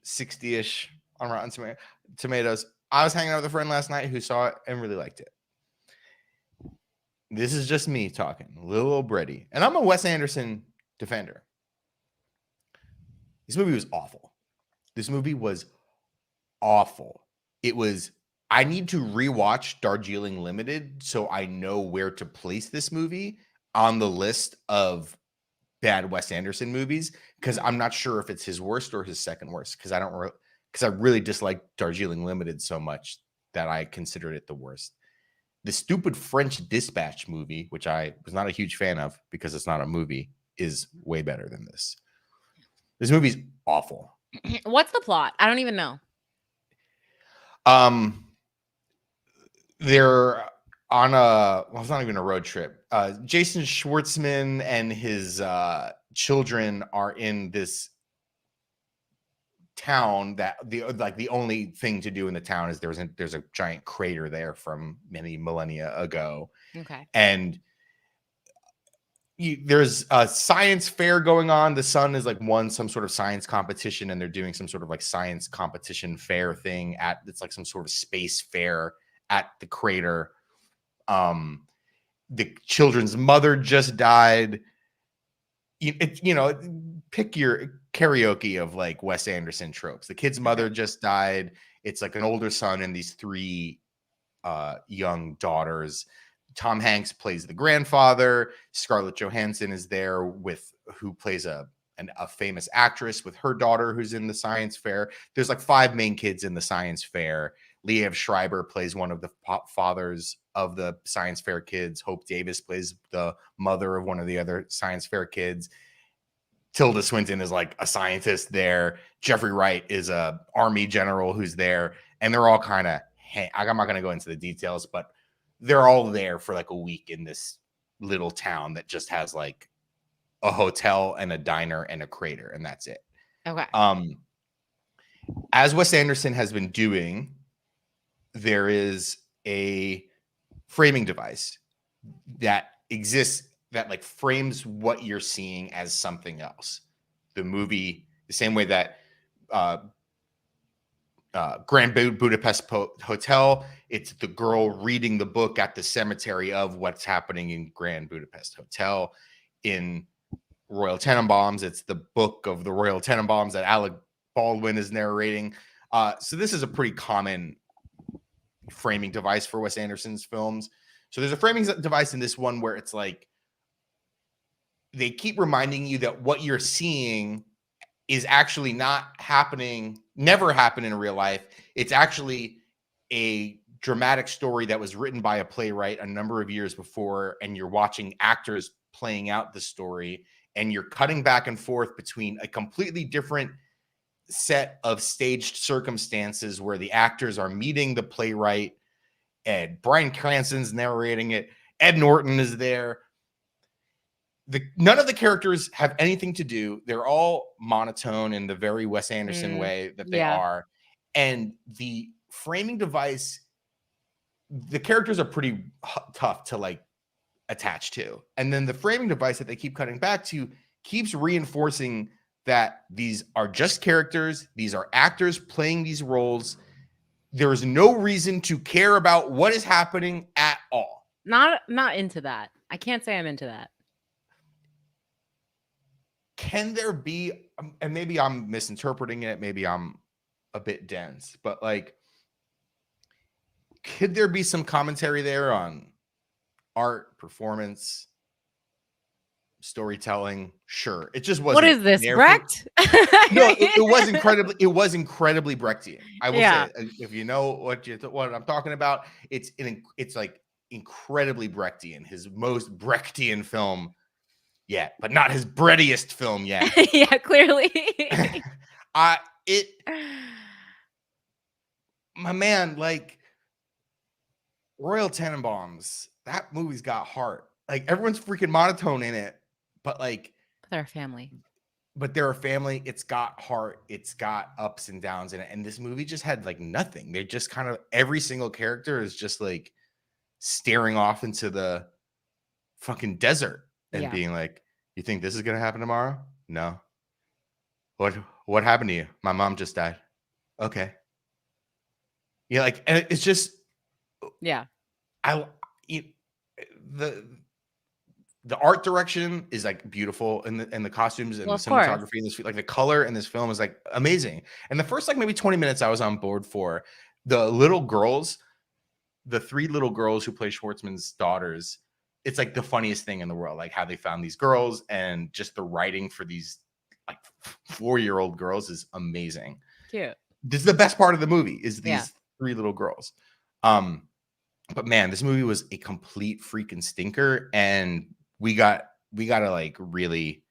60-ish on Rotten Tomatoes. I was hanging out with a friend last night who saw it and really liked it. This is just me talking, little old Brady. And I'm a Wes Anderson defender. This movie was awful. I need to rewatch Darjeeling Limited so I know where to place this movie on the list of bad Wes Anderson movies, because I'm not sure if it's his worst or his second worst, because I really dislike Darjeeling Limited so much that I considered it the worst. The stupid French Dispatch movie, which I was not a huge fan of because it's not a movie, is way better than this. This movie's awful. What's the plot? I don't even know. They're on it's not even a road trip. Jason Schwartzman and his children are in this town that the only thing to do in the town is there's a giant crater there from many millennia ago. Okay. And there's a science fair going on. The son is like won some sort of science competition, and they're doing some sort of like science competition fair thing it's like some sort of space fair at the crater. The children's mother just died. Pick your karaoke of like Wes Anderson tropes. The kid's mother just died. It's like an older son and these three young daughters. Tom Hanks plays the grandfather. Scarlett Johansson is there who plays a famous actress with her daughter who's in the science fair. There's like 5 main kids in the science fair. Liev Schreiber plays one of the fathers of the science fair kids. Hope Davis plays the mother of one of the other science fair kids. Tilda Swinton is like a scientist there. Jeffrey Wright is a army general who's there. And they're all kind of, I'm not going to go into the details, but they're all there for like a week in this little town that just has like a hotel and a diner and a crater, and that's it. Okay. As Wes Anderson has been doing, there is a framing device that exists that like frames what you're seeing as something else. The movie, the same way that Grand Budapest Hotel, it's the girl reading the book at the cemetery of what's happening in Grand Budapest Hotel. In Royal Tenenbaums, it's the book of the Royal Tenenbaums that Alec Baldwin is narrating. So this is a pretty common framing device for Wes Anderson's films. So there's a framing device in this one where it's like they keep reminding you that what you're seeing is actually not happening, never happened in real life. It's actually a dramatic story that was written by a playwright a number of years before, and you're watching actors playing out the story, and you're cutting back and forth between a completely different set of staged circumstances where the actors are meeting the playwright, and Bryan Cranston's narrating it. Ed Norton is there. None of the characters have anything to do. They're all monotone in the very Wes Anderson way that they are. And the framing device, the characters are pretty tough to like attach to. And then the framing device that they keep cutting back to keeps reinforcing that these are just characters, these are actors playing these roles. There is no reason to care about what is happening at all. Not into that. I can't say I'm into that. Can there be, and maybe I'm misinterpreting it, maybe I'm a bit dense, but like, could there be some commentary there on art, performance, storytelling? Sure. It just wasn't. What is this, there Brecht? No, it was incredibly Brechtian. I will Yeah. say, if you know what I'm talking about, it's like incredibly Brechtian, his most Brechtian film yet, but not his breadiest film yet. Yeah, clearly. My man, like Royal Tenenbaums, that movie's got heart. Like everyone's freaking monotone in it, but like they're a family. But they're a family. It's got heart. It's got ups and downs in it. And this movie just had like nothing. They're just kind of, every single character is just like staring off into the fucking desert and being like, you think this is going to happen tomorrow? No. What happened to you? My mom just died. Okay. Yeah. Like, and it's just, the art direction is like beautiful, and the costumes and the cinematography and this, like the color in this film is like amazing. And the first like maybe 20 minutes I was on board for. The little girls, the 3 little girls who play Schwartzman's daughters, it's like the funniest thing in the world, like how they found these girls, and just the writing for these like 4-year-old girls is amazing. Cute. This is the best part of the movie, is these 3 little girls. But man, this movie was a complete freaking stinker, and we got to like really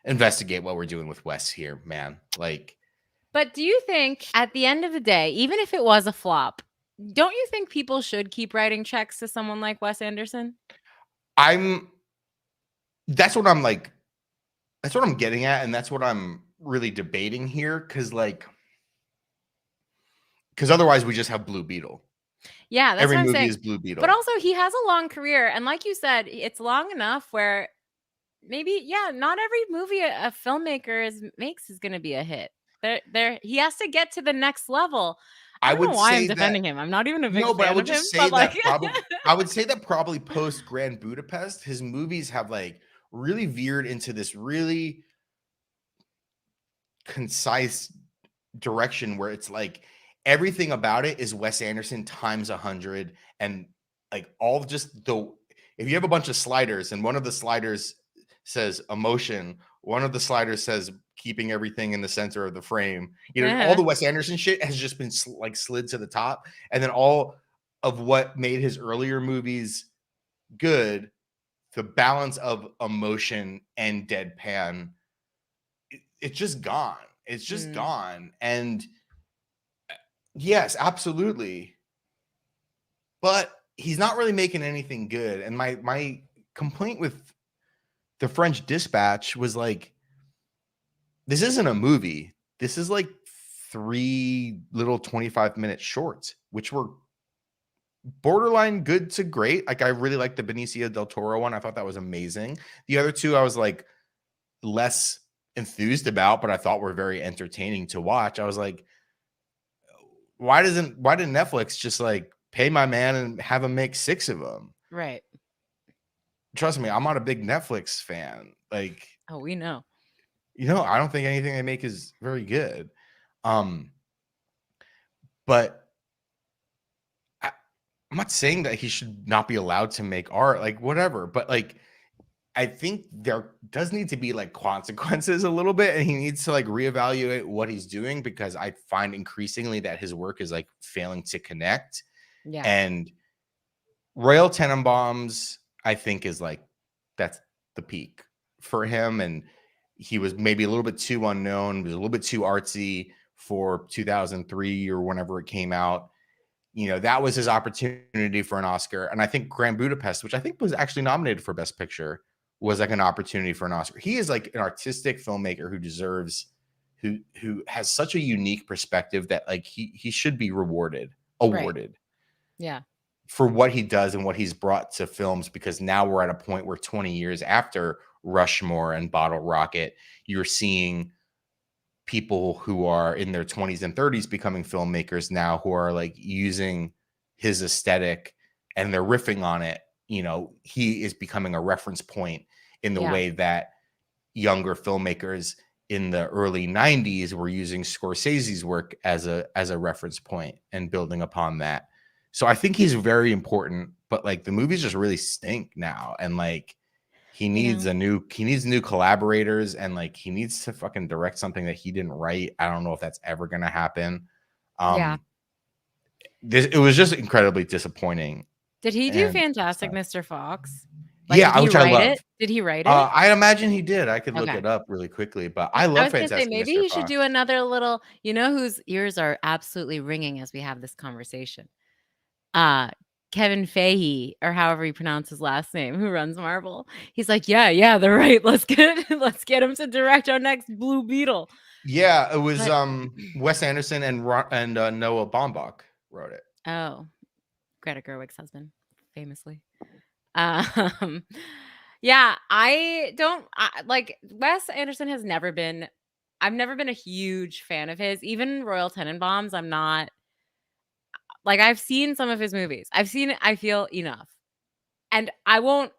investigate what we're doing with Wes here, man. Like, but do you think at the end of the day, even if it was a flop, don't you think people should keep writing checks to someone like Wes Anderson? That's what I'm getting at, and that's what I'm really debating here, because otherwise we just have Blue Beetle. Yeah, that's every what I'm movie saying. is Blue Beetle. But also, he has a long career, and like you said, it's long enough where maybe, not every movie a filmmaker makes is going to be a hit. He has to get to the next level. I don't know why I'm defending him. I'm not even a big fan of him. I would just say that I would say that probably post Grand Budapest, his movies have like really veered into this really concise direction where it's like everything about it is Wes Anderson times 100, and like all just if you have a bunch of sliders and one of the sliders says emotion, one of the sliders says keeping everything in the center of the frame, all the Wes Anderson shit has just been like slid to the top, and then all of what made his earlier movies good, the balance of emotion and deadpan, it's just gone. It's just gone. And yes, absolutely. But he's not really making anything good. And my complaint with The French Dispatch was like, this isn't a movie. This is like 3 little 25-minute shorts, which were borderline good to great. Like I really liked the Benicio del Toro one. I thought that was amazing. The other 2 I was like less enthused about, but I thought were very entertaining to watch. I was like, why didn't Netflix just like pay my man and have him make 6 of them? Right. Trust me, I'm not a big Netflix fan. Like, oh, we know. I don't think anything they make is very good. But I'm not saying that he should not be allowed to make art, like whatever, but like I think there does need to be like consequences a little bit, and he needs to like reevaluate what he's doing, because I find increasingly that his work is like failing to connect. Yeah. And Royal Tenenbaums, I think, is like that's the peak for him, and he was maybe a little bit too unknown, was a little bit too artsy for 2003 or whenever it came out. That was his opportunity for an Oscar. And I think Grand Budapest, which I think was actually nominated for Best Picture, was like an opportunity for an Oscar. He is like an artistic filmmaker who deserves who has such a unique perspective that like he should be Right. awarded Yeah. for what he does and what he's brought to films, because now we're at a point where 20 years after Rushmore and Bottle Rocket, you're seeing people who are in their 20s and 30s becoming filmmakers now, who are like using his aesthetic and they're riffing on it. You know, he is becoming a reference point in the Yeah. way that younger filmmakers in the early 90s were using Scorsese's work as a reference point and building upon that. So I think he's very important, but like the movies just really stink now, and like he needs new collaborators, and like he needs to fucking direct something that he didn't write. I don't know if that's ever going to happen. Yeah. It was just incredibly disappointing. Did he do And Fantastic Mr. Fox? Like, did he which I write love. it? Did he write it? I imagine he did. I could look Okay. it up really quickly, but I I love was gonna say Fantastic maybe Mr. he should Fox. do another little. You know whose ears are absolutely ringing as we have this conversation? Kevin Feige, or however you pronounce his last name, who runs Marvel. He's like, yeah, they're right. Let's get him to direct our next Blue Beetle. Yeah, it was But Wes Anderson and Noah Baumbach wrote it. oh, Greta Gerwig's husband, famously. Yeah, like Wes Anderson has never been. I've never been a huge fan of his. Even Royal Tenenbaums, I'm not. Like, I've seen some of his movies. I feel enough. And I won't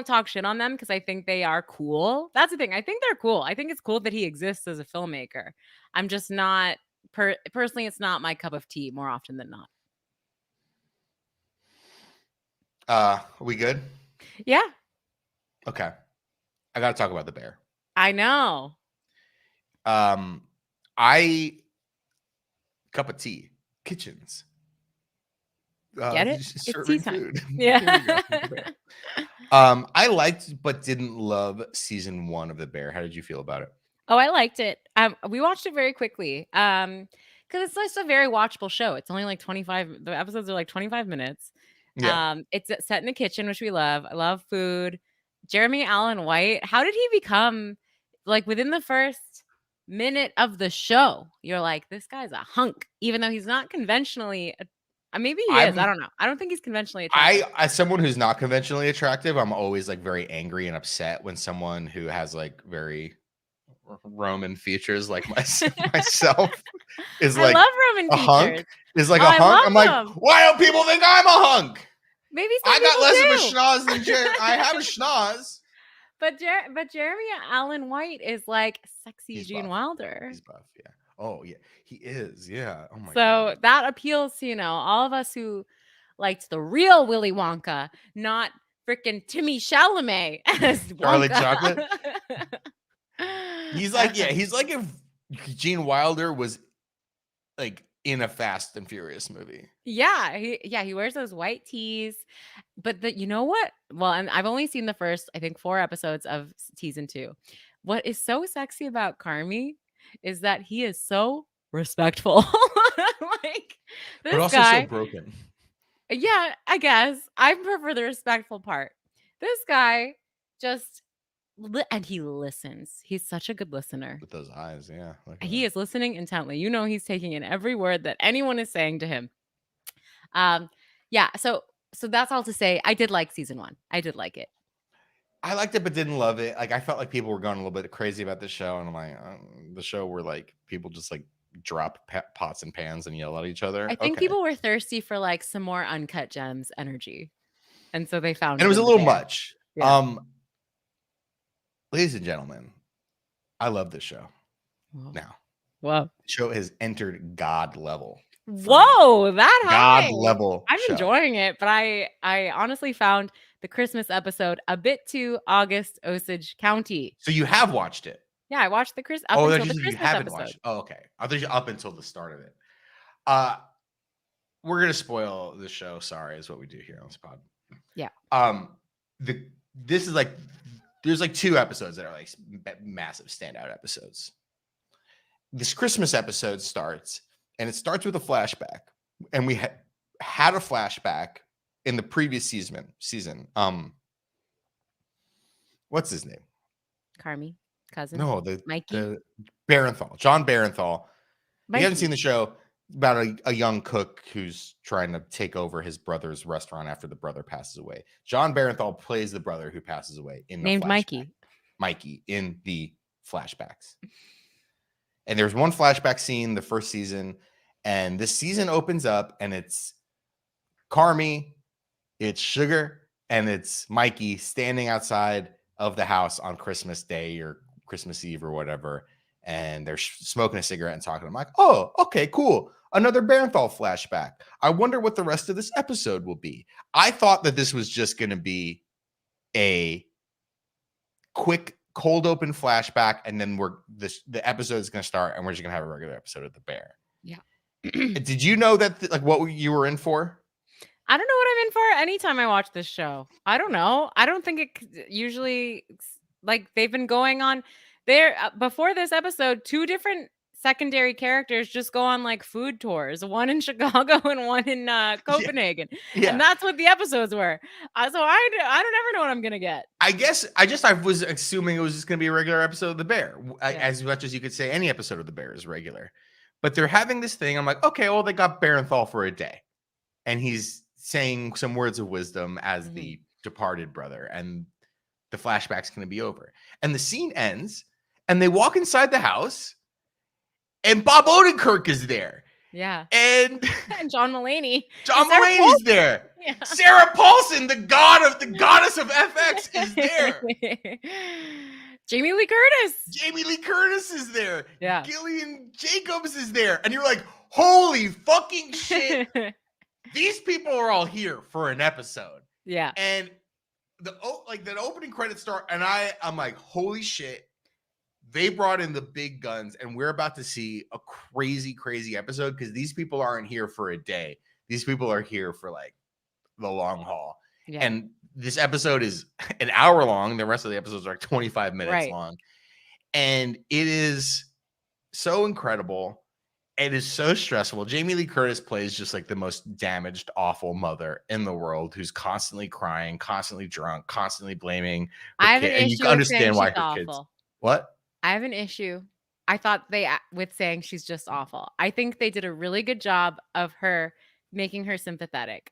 talk shit on them because I think they are cool. That's the thing. I think they're cool. I think it's cool that he exists as a filmmaker. I'm just not personally, it's not my cup of tea more often than not. Are we good? Yeah. Okay. I got to talk about The Bear. I know. Cup of tea, kitchens. Get it? It's tea Serving time. food. Yeah. I liked but didn't love season 1 of The Bear. How did you feel about it? Oh, I liked it. We watched it very quickly. Because it's just a very watchable show. It's only like 25. The episodes are like 25 minutes. Yeah. It's set in a kitchen, which we love. I love food. Jeremy Allen White. How did he become, like, within the first minute of the show? You're like, this guy's a hunk, even though he's not conventionally. Maybe he is. I don't know. I don't think he's conventionally attractive. As someone who's not conventionally attractive, I'm always like very angry and upset when someone who has like very Roman features like myself is like I love Roman a features. hunk. Is like Oh, a I hunk. love I'm like, them. why don't people think I'm a hunk? Maybe I got less do. of a schnoz than Jeremy. I have a schnoz. But Jeremy Allen White is like sexy He's Gene buff. Wilder. He's buff, yeah. Oh yeah, he is. Yeah. Oh my god. So that appeals to, all of us who liked the real Willy Wonka, not freaking Timmy Chalamet as Charlie Wonka. Chocolate. He's like if Gene Wilder was like in a Fast and Furious movie. Yeah, he wears those white tees. But you know what? Well, and I've only seen the first, I think, 4 episodes of season 2. What is so sexy about Carmy is that he is so respectful. Like, this But also guy. so broken. Yeah, I guess. I prefer the respectful part. This guy just and he listens. He's such a good listener. With those eyes, yeah. He is listening intently. He's taking in every word that anyone is saying to him. Yeah, so that's all to say. I did like season 1. I did like it. I liked it, but didn't love it. Like, I felt like people were going a little bit crazy about this show, and I'm like, the show where like people just like drop pots and pans and yell at each other. I think people were thirsty for like some more Uncut Gems energy, and so they found. And it was a little much. Yeah. Ladies and gentlemen, I love this show. Whoa. Now, whoa, the show has entered God level. Whoa, that high. God level. I'm enjoying it, but I honestly found the Christmas episode a bit too August Osage County. So you have watched it? Yeah, I watched the Christmas episode. You haven't watched it. Oh, okay. I thought you up until the start of it. We're gonna spoil the show. Sorry, is what we do here on this pod. Yeah. This is like, there's like 2 episodes that are like massive standout episodes. This Christmas episode starts, and it starts with a flashback, and we had a flashback in the previous season. What's his name? Carmy. Cousin? No, Mikey? the Barenthal, John Barenthal. If you haven't seen Mikey. the show, about a young cook who's trying to take over his brother's restaurant after the brother passes away. John Barenthal plays the brother who passes away in the Named flashback. Mikey. Mikey in the flashbacks. And there's one flashback scene the first season, and this season opens up, and it's Carmy, it's Sugar, and it's Mikey standing outside of the house on Christmas Day or Christmas Eve or whatever, and they're smoking a cigarette and talking. I'm like, oh, okay, cool. Another Barenthal flashback. I wonder what the rest of this episode will be. I thought that this was just going to be a quick cold open flashback, and then the episode is going to start, and we're just going to have a regular episode of the bear. Yeah. Did you know that like what you were in for? I don't know what I'm in for anytime I watch this show. I don't know. I don't think it usually, like, they've been going on there before this episode. 2 different secondary characters just go on like food tours, one in Chicago and one in Copenhagen. Yeah. And that's what the episodes were. So I don't ever know what I'm going to get. I guess I was assuming it was just going to be a regular episode of The Bear, as much as you could say any episode of The Bear is regular. But they're having this thing. I'm like, okay, well, they got Barenthal for a day. And he's saying some words of wisdom as the departed brother. And the flashback's going to be over. And the scene ends. And they walk inside the house. And Bob Odenkirk is there. Yeah. And John Mulaney. John Mulaney's there. Yeah. Sarah Paulson, the goddess of FX, is there. Jamie Lee Curtis. Jamie Lee Curtis is there. Yeah. Gillian Jacobs is there. And you're like, holy fucking shit. These people are all here for an episode. Yeah. And the opening credits start, and I'm like, holy shit. They brought in the big guns, and we're about to see a crazy, crazy episode because these people aren't here for a day. These people are here for like the long haul. Yeah. And this episode is an hour long. The rest of the episodes are like 25 minutes long. And it is so incredible. It is so stressful. Jamie Lee Curtis plays just like the most damaged, awful mother in the world who's constantly crying, constantly drunk, constantly blaming her I have kid. an issue And you can understand why her awful. kids. What? I have an issue. I thought with saying she's just awful. I think they did a really good job of her making her sympathetic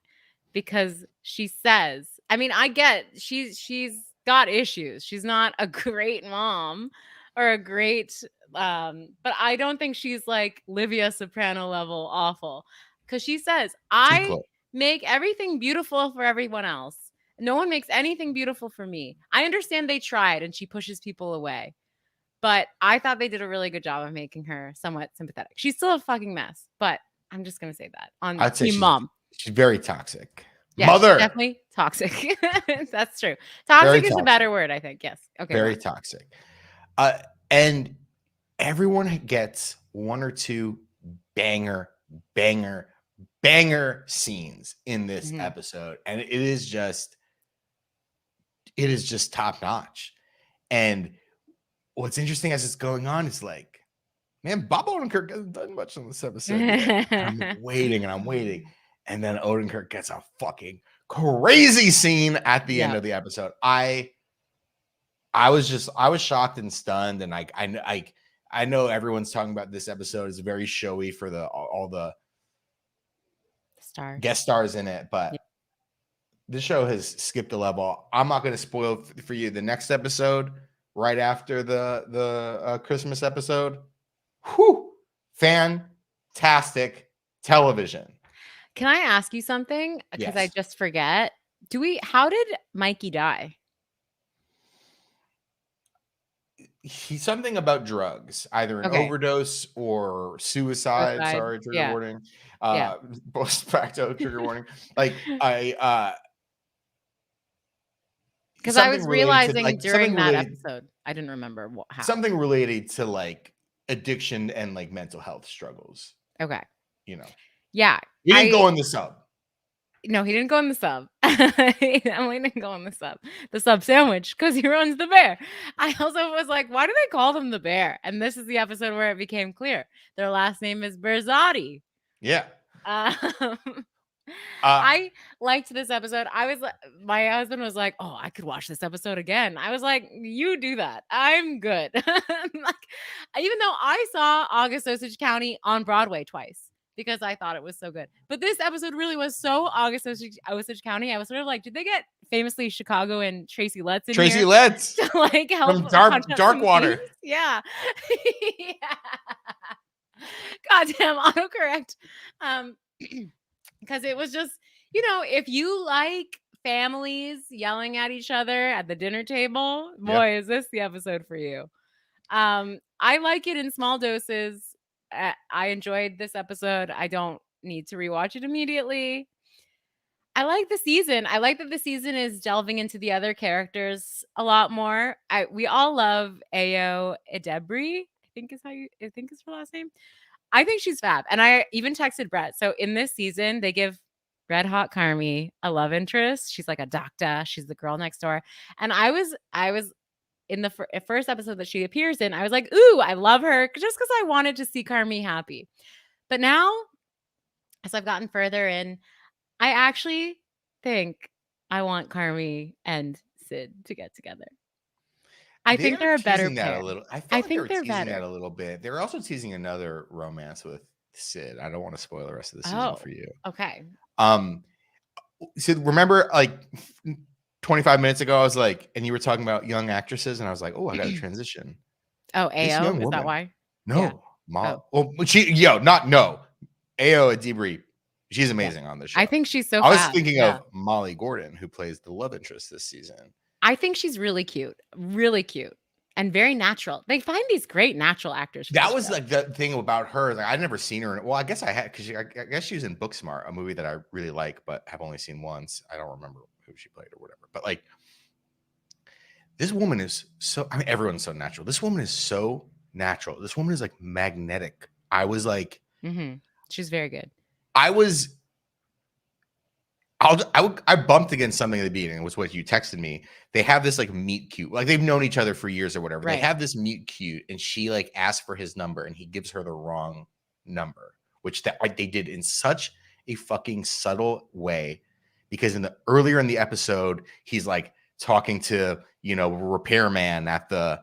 because she says, I mean, I get she's got issues. She's not a great mom or a great, but I don't think she's like Livia Soprano level awful because she says, I make everything beautiful for everyone else. No one makes anything beautiful for me. I understand they tried and she pushes people away. But I thought they did a really good job of making her somewhat sympathetic. She's still a fucking mess, but I'm just going to say that on Team Mom. She's very toxic. Yeah, Mother. Definitely toxic. That's true. Toxic is a better word, I think. Yes. Okay. Very toxic. And everyone gets one or two banger scenes in this episode. And it is just top notch. And what's interesting as it's going on is like, man, Bob Odenkirk hasn't done much on this episode yet. I'm waiting. And then Odenkirk gets a fucking crazy scene at the end of the episode. I was shocked and stunned. And I know everyone's talking about this episode is very showy for all the guest stars in it, but this show has skipped a level. I'm not going to spoil for you the next episode. Right after the Christmas episode. Whew. Fantastic television. Can I ask you something? Because I just forget. How did Mikey die? He's something about drugs, either an overdose or suicide. Sorry, trigger warning. Post facto trigger warning. Like because I was realizing during that episode, I didn't remember how. Something related to like addiction and like mental health struggles. Okay. You know. Yeah. He didn't go in the sub. No, he didn't go in the sub. He definitely didn't go in the sub. The sub sandwich, because he runs the bear. I also was like, why do they call them the bear? And this is the episode where it became clear. Their last name is Berzotti. Yeah. I liked this episode. My husband was like, "Oh, I could watch this episode again." I was like, "You do that. I'm good." Like, even though I saw August Osage County on Broadway twice because I thought it was so good, but this episode really was so Osage County. I was sort of like, did they get famously Chicago and Tracy Letts in Tracy here Letts to like help from punch up Dark some Water. themes? Yeah. Yeah. Goddamn autocorrect. Because it was just, if you like families yelling at each other at the dinner table, boy, is this the episode for you. I like it in small doses. I enjoyed this episode. I don't need to rewatch it immediately. I like the season. I like that the season is delving into the other characters a lot more. We all love Ayo Edebri. I think is her last name. I think she's fab. And I even texted Brett. So in this season, they give Red Hot Carmi a love interest. She's like a doctor. She's the girl next door. And I was in the first episode that she appears in, I was like, ooh, I love her just because I wanted to see Carmi happy. But now, as I've gotten further in, I actually think I want Carmi and Sid to get together. I think they're a better pair. A little. I feel I like they think were they're teasing better. that a little bit. They were also teasing another romance with Sid. I don't want to spoil the rest of the season for you. Okay. So remember, like 25 minutes ago, I was like, and you were talking about young actresses, and I was like, oh, I got a transition. Oh, Ayo, is that why? No, Yeah. Well, Ayo Edebri. She's amazing on the show. I think she's so I was fab. thinking of Molly Gordon, who plays the love interest this season. I think she's really cute, and very natural. They find these great natural actors. That was like the thing about her. Like I'd never seen her. Well, I guess I had because I guess she was in Booksmart, a movie that I really like, but have only seen once. I don't remember who she played or whatever. But like, this woman is so. I mean, everyone's so natural. This woman is so natural. This woman is like magnetic. I was like, she's very good. I bumped against something at the beginning. It was what you texted me. They have this like meet cute. Like they've known each other for years or whatever. Right. They have this meet cute, and she like asks for his number, and he gives her the wrong number, which they did in such a fucking subtle way. Because earlier in the episode, he's like talking to repairman at the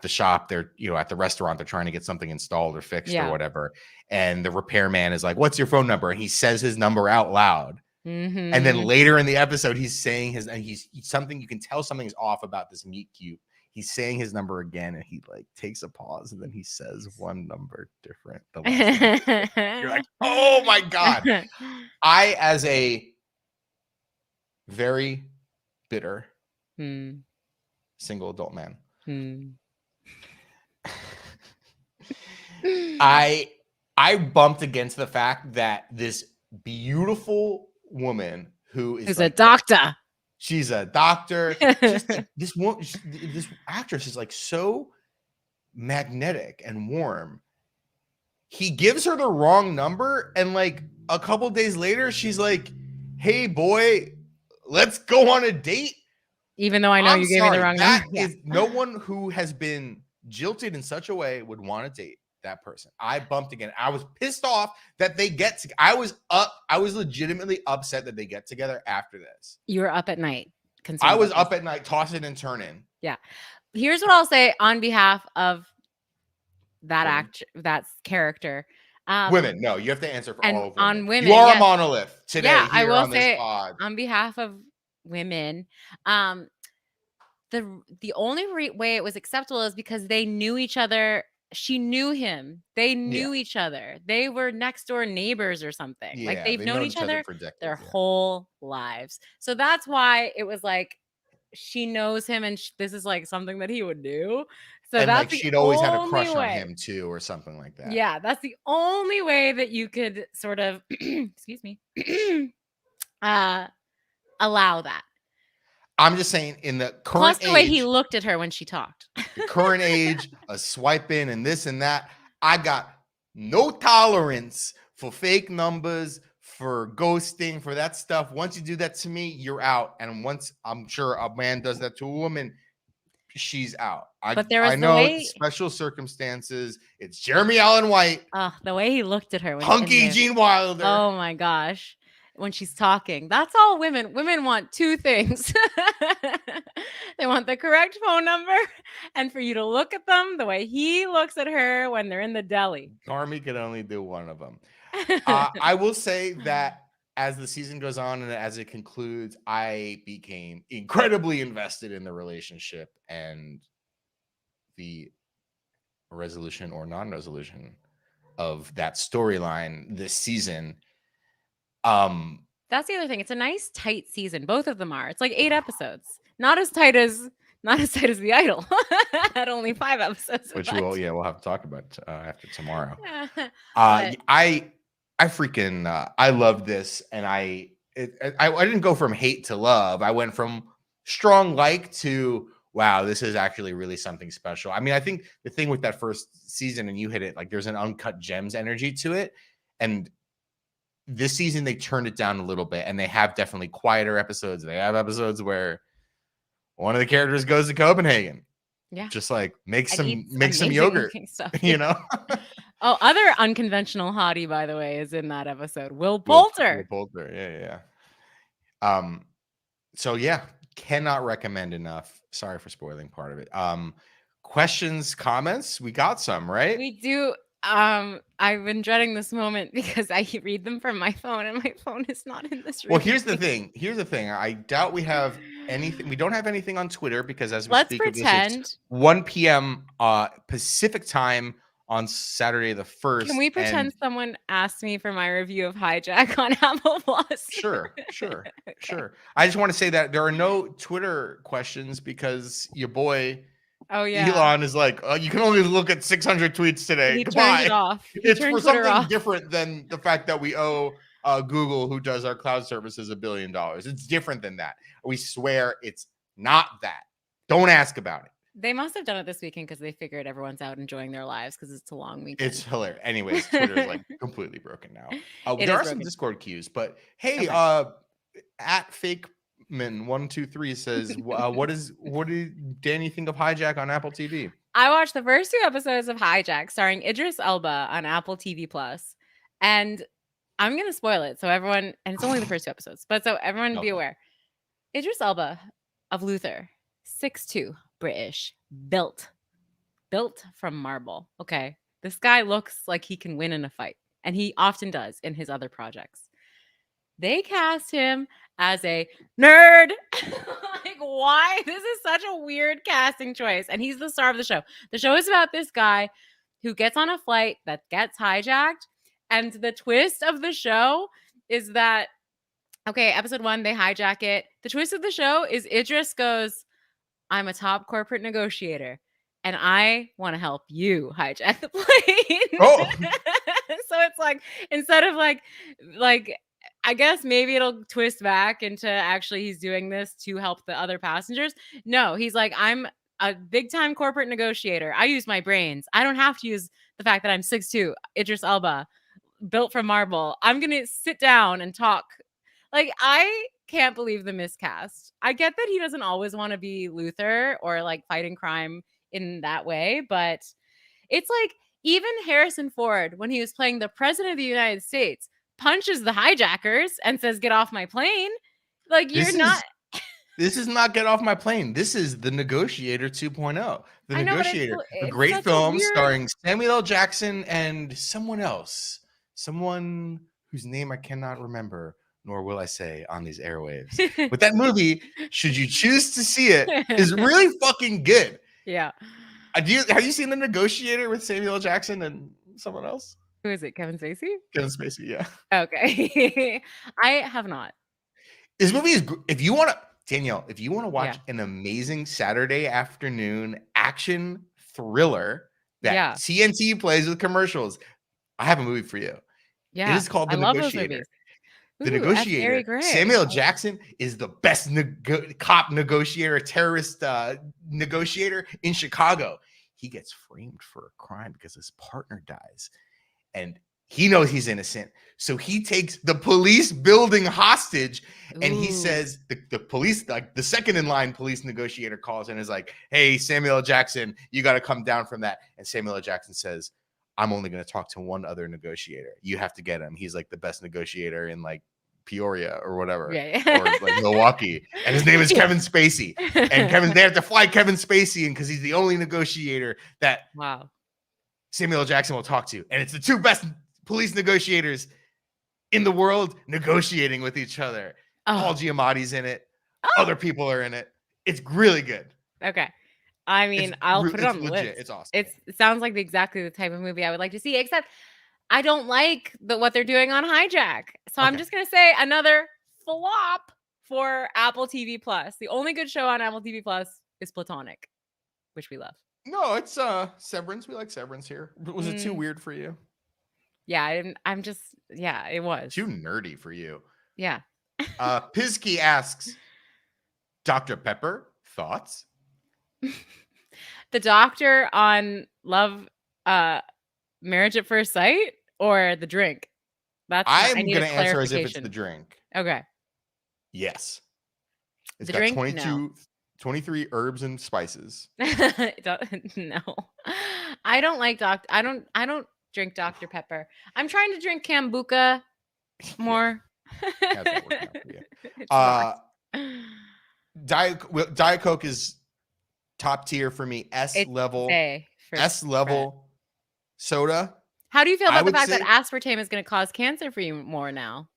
shop. They're at the restaurant. They're trying to get something installed or fixed or whatever. And the repairman is like, "What's your phone number?" And he says his number out loud. And then later in the episode, he's saying he's something, you can tell something's off about this meet cute. He's saying his number again, and he like takes a pause, and then he says one number different. The last one. You're like, oh my God. I, as a very bitter single adult man, I bumped against the fact that this beautiful woman who is a doctor. She's a doctor. This actress is like so magnetic and warm. He gives her the wrong number, and like a couple days later, she's like, "Hey, boy, let's go on a date." Even though I know you gave me the wrong number. No one who has been jilted in such a way would want to date that person. I bumped again. I was pissed off that they get together. I was legitimately upset that they get together after this. You were up at night. I was up at night, tossing and turning. Yeah. Here's what I'll say on behalf of that character. Women, no, you have to answer for all of women. On women, you are a monolith today. Yeah, I will say on behalf of women. The only way it was acceptable is because they knew each other. She knew him. They knew each other. They were next door neighbors or something. Like they've known each other for decades, their whole lives. So that's why it was like she knows him, and this is like something that he would do. So and like she'd always had a crush on him too, or something like that. Yeah, that's the only way that you could sort of excuse me allow that. I'm just saying, in the current plus the way he looked at her when she talked. The current age, a swiping and this and that. I got no tolerance for fake numbers, for ghosting, for that stuff. Once you do that to me, you're out. And once I'm sure a man does that to a woman, she's out. But there was I know special circumstances. It's Jeremy Allen White. The way he looked at her. Hunky Gene Wilder. Oh my gosh. when she's talking. That's all women. Women want two things. They want the correct phone number and for you to look at them the way he looks at her when they're in the deli. Army can only do one of them. I will say that as the season goes on and as it concludes, I became incredibly invested in the relationship and the resolution or non-resolution of that storyline this season. That's the other thing. It's a nice tight season. Both of them are. It's like 8 episodes. Not as tight as The Idol. Had only 5 episodes. Which we'll have to talk about after tomorrow. But- I freaking I love this, and I didn't go from hate to love. I went from strong like to wow, this is actually really something special. I mean, I think the thing with that first season, and you hit it, like there's an uncut gems energy to it, and this season they turned it down a little bit, and they have definitely quieter episodes. They have episodes where one of the characters goes to Copenhagen, just like make some yogurt, stuff. You know. Oh, other unconventional hottie, by the way, is in that episode. Will Poulter. Will Poulter, yeah. So yeah, cannot recommend enough. Sorry for spoiling part of it. Questions, comments? We got some, right? We do. I've been dreading this moment because I read them from my phone, and my phone is not in this room. Well, here's the thing. I doubt we have anything. We don't have anything on Twitter because as we speak of this, it's 1 p.m. Pacific time on Saturday the 1st. Can we pretend someone asked me for my review of Hijack on Apple Plus? Sure. I just want to say that there are no Twitter questions because your boy Elon is like, you can only look at 600 tweets today. He turned it off. It's for something different than the fact that we owe Google, who does our cloud services, $1 billion. It's different than that. We swear it's not that. Don't ask about it. They must have done it this weekend because they figured everyone's out enjoying their lives because it's a long weekend. It's hilarious. Anyways, Twitter's like completely broken now. There are some Discord queues, but hey, at Fakeman123 says, what did Dani think of Hijack on Apple TV? I watched the first 2 episodes of Hijack starring Idris Elba on Apple TV Plus, and I'm gonna spoil it so everyone, and it's only the first 2 episodes, but so everyone be aware. Idris Elba of Luther, 6'2", British, built from marble. Okay, this guy looks like he can win in a fight, and he often does in his other projects. They cast him as a nerd. Like, why? This is such a weird casting choice, and he's the star of the show. The show is about this guy who gets on a flight that gets hijacked, and the twist of the show is that, okay, episode 1, they hijack it. The twist of the show is Idris goes, I'm a top corporate negotiator, and I want to help you hijack the plane. Oh. So it's like, instead of like, I guess maybe it'll twist back into actually he's doing this to help the other passengers. No, he's like, I'm a big time corporate negotiator. I use my brains. I don't have to use the fact that I'm 6'2", Idris Elba, built from marble. I'm going to sit down and talk. Like, I can't believe the miscast. I get that he doesn't always want to be Luther or like fighting crime in that way, but it's like even Harrison Ford, when he was playing the president of the United States, punches the hijackers and says, get off my plane. Like, this is not Get Off My Plane. This is The Negotiator 2.0. The Negotiator, a great film starring Samuel L. Jackson and someone else. Someone whose name I cannot remember, nor will I say on these airwaves. But that movie, should you choose to see it, is really fucking good. Yeah. Have you seen The Negotiator with Samuel L. Jackson and someone else? Who is it? Kevin Spacey? Kevin Spacey, yeah. Okay. I have not. This movie is, if you want to watch an amazing Saturday afternoon action thriller that TNT plays with commercials, I have a movie for you. Yeah. It is called The Negotiator. The Negotiator. Samuel L. Jackson is the best cop negotiator, terrorist negotiator in Chicago. He gets framed for a crime because his partner dies. And he knows he's innocent. So he takes the police building hostage. And he says, the police, like the second in line police negotiator calls and is like, hey, Samuel L. Jackson, you got to come down from that. And Samuel L. Jackson says, I'm only going to talk to one other negotiator. You have to get him. He's like the best negotiator in like Peoria or whatever, Yeah. or like Milwaukee, and his name is Yeah. Kevin Spacey. And they have to fly Kevin Spacey in because he's the only negotiator that Wow. Samuel L. Jackson will talk to. And it's the two best police negotiators in the world negotiating with each other. Paul Oh. Giamatti's in it. Oh. Other people are in it. It's really good. Okay. I mean, I'll put it on the legit. list. It's awesome. It sounds like exactly the type of movie I would like to see, except I don't like what they're doing on Hijack. So I'm just going to say another flop for Apple TV Plus. The only good show on Apple TV Plus is Platonic, which we love. No, it's Severance. We like Severance here. Was it too weird for you? Yeah, it was. Too nerdy for you. Yeah. Pisky asks, Dr. Pepper, thoughts? The doctor on Love Marriage at First Sight or the drink? I'm going to answer as if it's the drink. Okay. Yes. It's The got drink? 23 herbs and spices. No. I don't like I don't drink Dr. Pepper. I'm trying to drink Kombucha more. That's not working out for you. Diet Coke is top tier for me. S level soda. How do you feel about the fact that aspartame is going to cause cancer for you more now?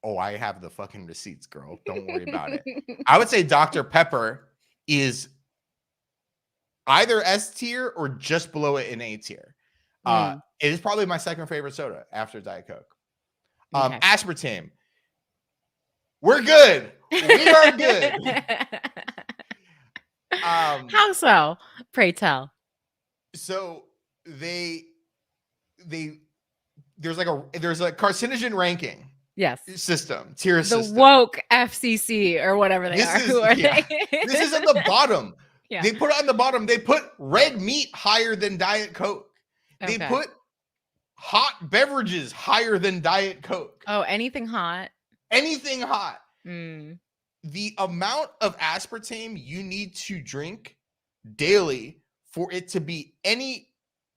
Oh, I have the fucking receipts, girl. Don't worry about it. I would say Dr. Pepper is either S tier or just below it in A tier. It is probably my second favorite soda after Diet Coke. Okay. Aspartame. We're good. We are good. How so? Pray tell. So there's a carcinogen ranking. Yes. System, tier system. The woke FCC or whatever they are. Who are they? This is at the bottom. Yeah. They put it on the bottom. They put red meat higher than Diet Coke. They put hot beverages higher than Diet Coke. Oh, anything hot. Anything hot. The amount of aspartame you need to drink daily for it to be any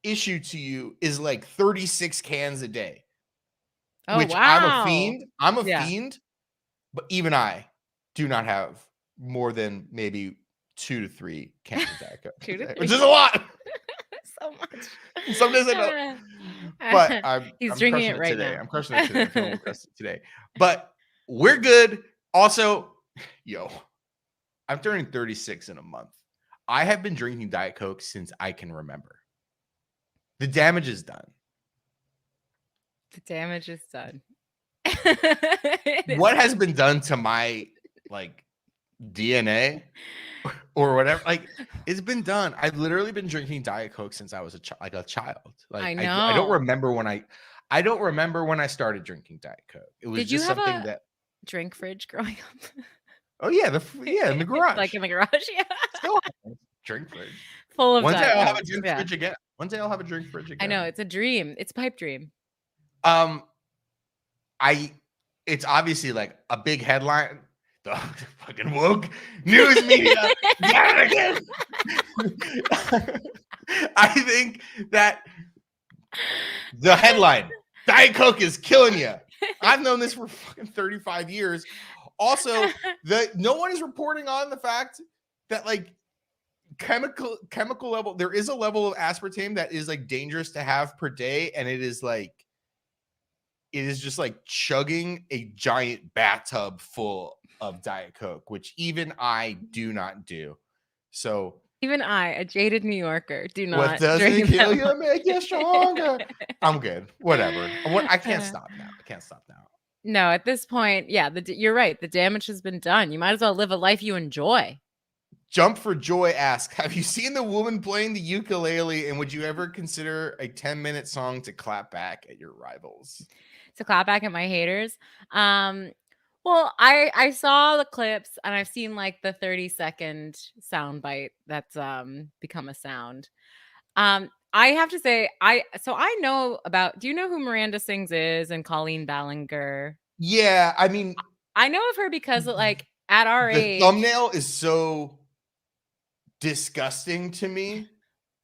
issue to you is like 36 cans a day. Oh, which wow. I'm a fiend, but even I do not have more than maybe 2 to 3 cans of Diet Coke, which is a lot. So much. Some days I don't. But I'm drinking it right today. now. I'm crushing it today. I'm feeling today. But we're good. Also, I'm turning 36 in a month. I have been drinking Diet Coke since I can remember. The damage is done. The damage is done. What has been done to my DNA or whatever? It's been done. I've literally been drinking Diet Coke since I was a child. I know. I don't remember when I started drinking Diet Coke. It was just something that drink fridge growing up. Oh yeah, in the garage. Like in the garage, yeah. Still drink fridge. Full of One day I'll have a drink fridge again. One day I'll have a drink fridge again. I know, it's a dream. It's a pipe dream. It's obviously like a big headline. The fucking woke news media got it again. I think that the headline, Diet Coke is killing you. I've known this for fucking 35 years. Also, no one is reporting on the fact that chemical level, there is a level of aspartame that is dangerous to have per day, and it is just like chugging a giant bathtub full of Diet Coke, which even I do not do. So even I, a jaded New Yorker, do not. What doesn't kill you make you stronger. I'm good. Whatever. I can't stop now. No, at this point, yeah, you're right. The damage has been done. You might as well live a life you enjoy. Jump for Joy asks, have you seen the woman playing the ukulele, and would you ever consider a 10-minute song to clap back at your rivals? To clap back at my haters? Well, I saw the clips, and I've seen the 30-second sound bite that's become a sound. I have to say, I know about. Do you know who Miranda Sings is and Colleen Ballinger? Yeah, I mean, I know of her because at our age, the thumbnail is so disgusting to me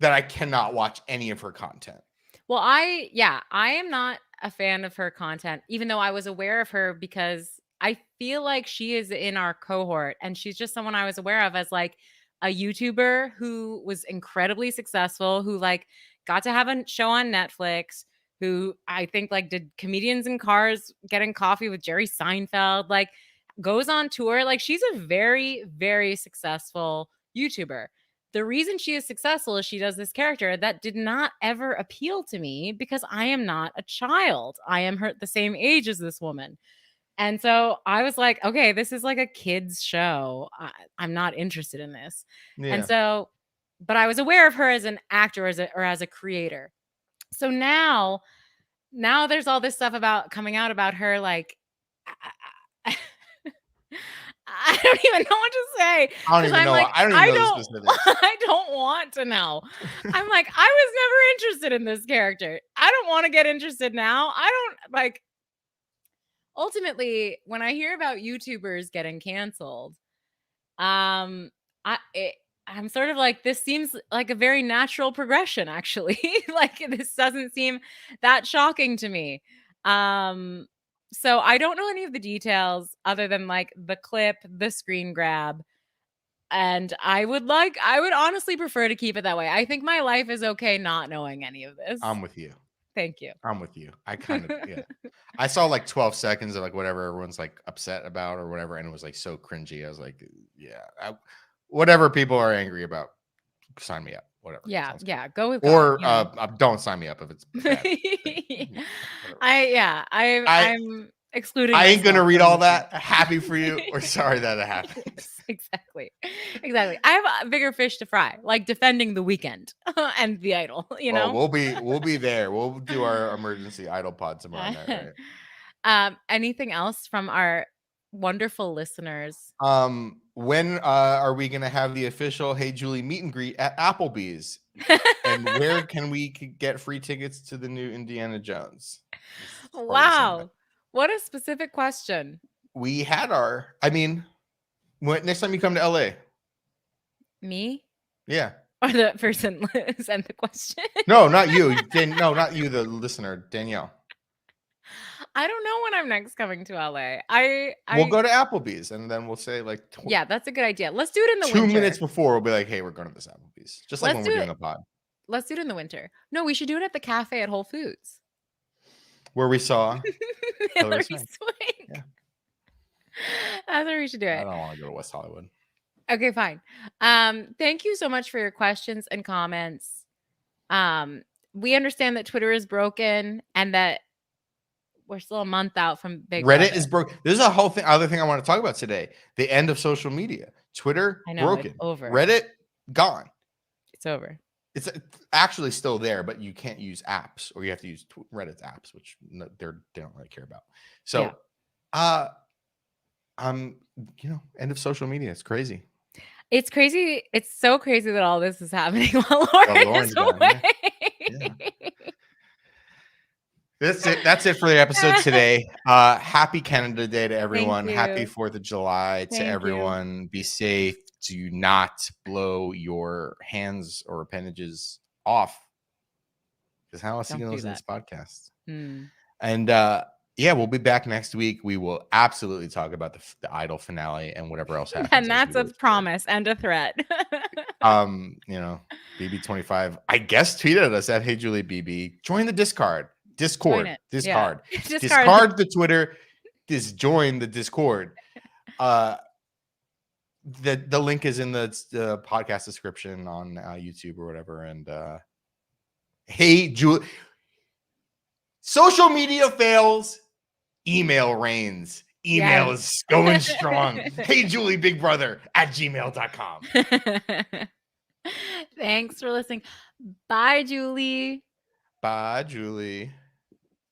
that I cannot watch any of her content. Well, I am not a fan of her content, even though I was aware of her because I feel like she is in our cohort and she's just someone I was aware of as like a YouTuber who was incredibly successful, who like got to have a show on Netflix, who I think like did Comedians in Cars getting coffee with Jerry Seinfeld, like goes on tour. Like she's a very, very successful YouTuber. The reason she is successful is she does this character that did not ever appeal to me because I am not a child. I am the same age as this woman. And so I was like, okay, this is like a kid's show. I'm not interested in this. And Yeah. so, but I was aware of her as an actor or as a creator. So now there's all this stuff about coming out about her. Like, I don't even know what to say. I don't even know. Like, I don't even know the specifics. I don't want to know. I'm like, I was never interested in this character. I don't want to get interested now. I don't like. Ultimately, when I hear about YouTubers getting canceled, I'm sort of like, this seems like a very natural progression, actually. Like this doesn't seem that shocking to me. So I don't know any of the details other than like the clip, the screen grab. And I would honestly prefer to keep it that way. I think my life is okay not knowing any of this. I'm with you. Thank you. I'm with you. I kind of, yeah. I saw like 12 seconds of like whatever everyone's like upset about or whatever. And it was like so cringy. I was like, yeah, whatever people are angry about, sign me up. Whatever. Yeah. Yeah. Go with or God, you know. Don't sign me up if it's bad. I'm excluding. I ain't gonna read all that. Happy for you or sorry that it happened. Exactly. I have a bigger fish to fry, like defending The Weeknd and The Idol. You know, we'll be there. We'll do our emergency Idol pod tomorrow night. Right? Anything else from our wonderful listeners? When are we gonna have the official Hey Julie meet and greet at Applebee's? And where can we get free tickets to the new Indiana Jones? Wow, what a specific question. We had next time you come to LA. Me? Yeah. Or the person sent the question? No, not you. No, not you, the listener, Danielle. I don't know when I'm next coming to LA. We'll go to Applebee's and then we'll say like yeah, that's a good idea. Let's do it in the winter. 2 minutes before we'll be like, hey, we're going to this Applebee's. Just like when we're doing a pod. Let's do it in the winter. No, we should do it at the cafe at Whole Foods. Where we saw Hillary Swank. Yeah. That's where we should do it. I don't want to go to West Hollywood. Okay, fine. Thank you so much for your questions and comments. We understand that Twitter is broken and that we're still a month out from Big Reddit Brother. is broken. There's a whole other thing I want to talk about today. The end of social media. Twitter broken. Over. Reddit gone. It's over. It's actually still there, but you can't use apps, or you have to use Reddit's apps, which they don't really care about. So, end of social media. It's crazy. It's crazy. It's so crazy that all this is happening while Lauren is away. Yeah. That's it for the episode today. Happy Canada Day to everyone. Happy 4th of July to everyone. Be safe. Do not blow your hands or appendages off. Because how else are you going to listen to this podcast? And we'll be back next week. We will absolutely talk about the Idol finale and whatever else happens. And that's a promise and a threat. BB25, I guess, tweeted us at Hey Julie BB. Join the Discord. Discord. Yeah. Discard the Twitter. Join the Discord. The link is in the podcast description on YouTube or whatever. And Hey Julie, social media fails, email reigns. Email is going strong. Hey Julie Big Brother @gmail.com. Thanks for listening. Bye, Julie. Bye, Julie.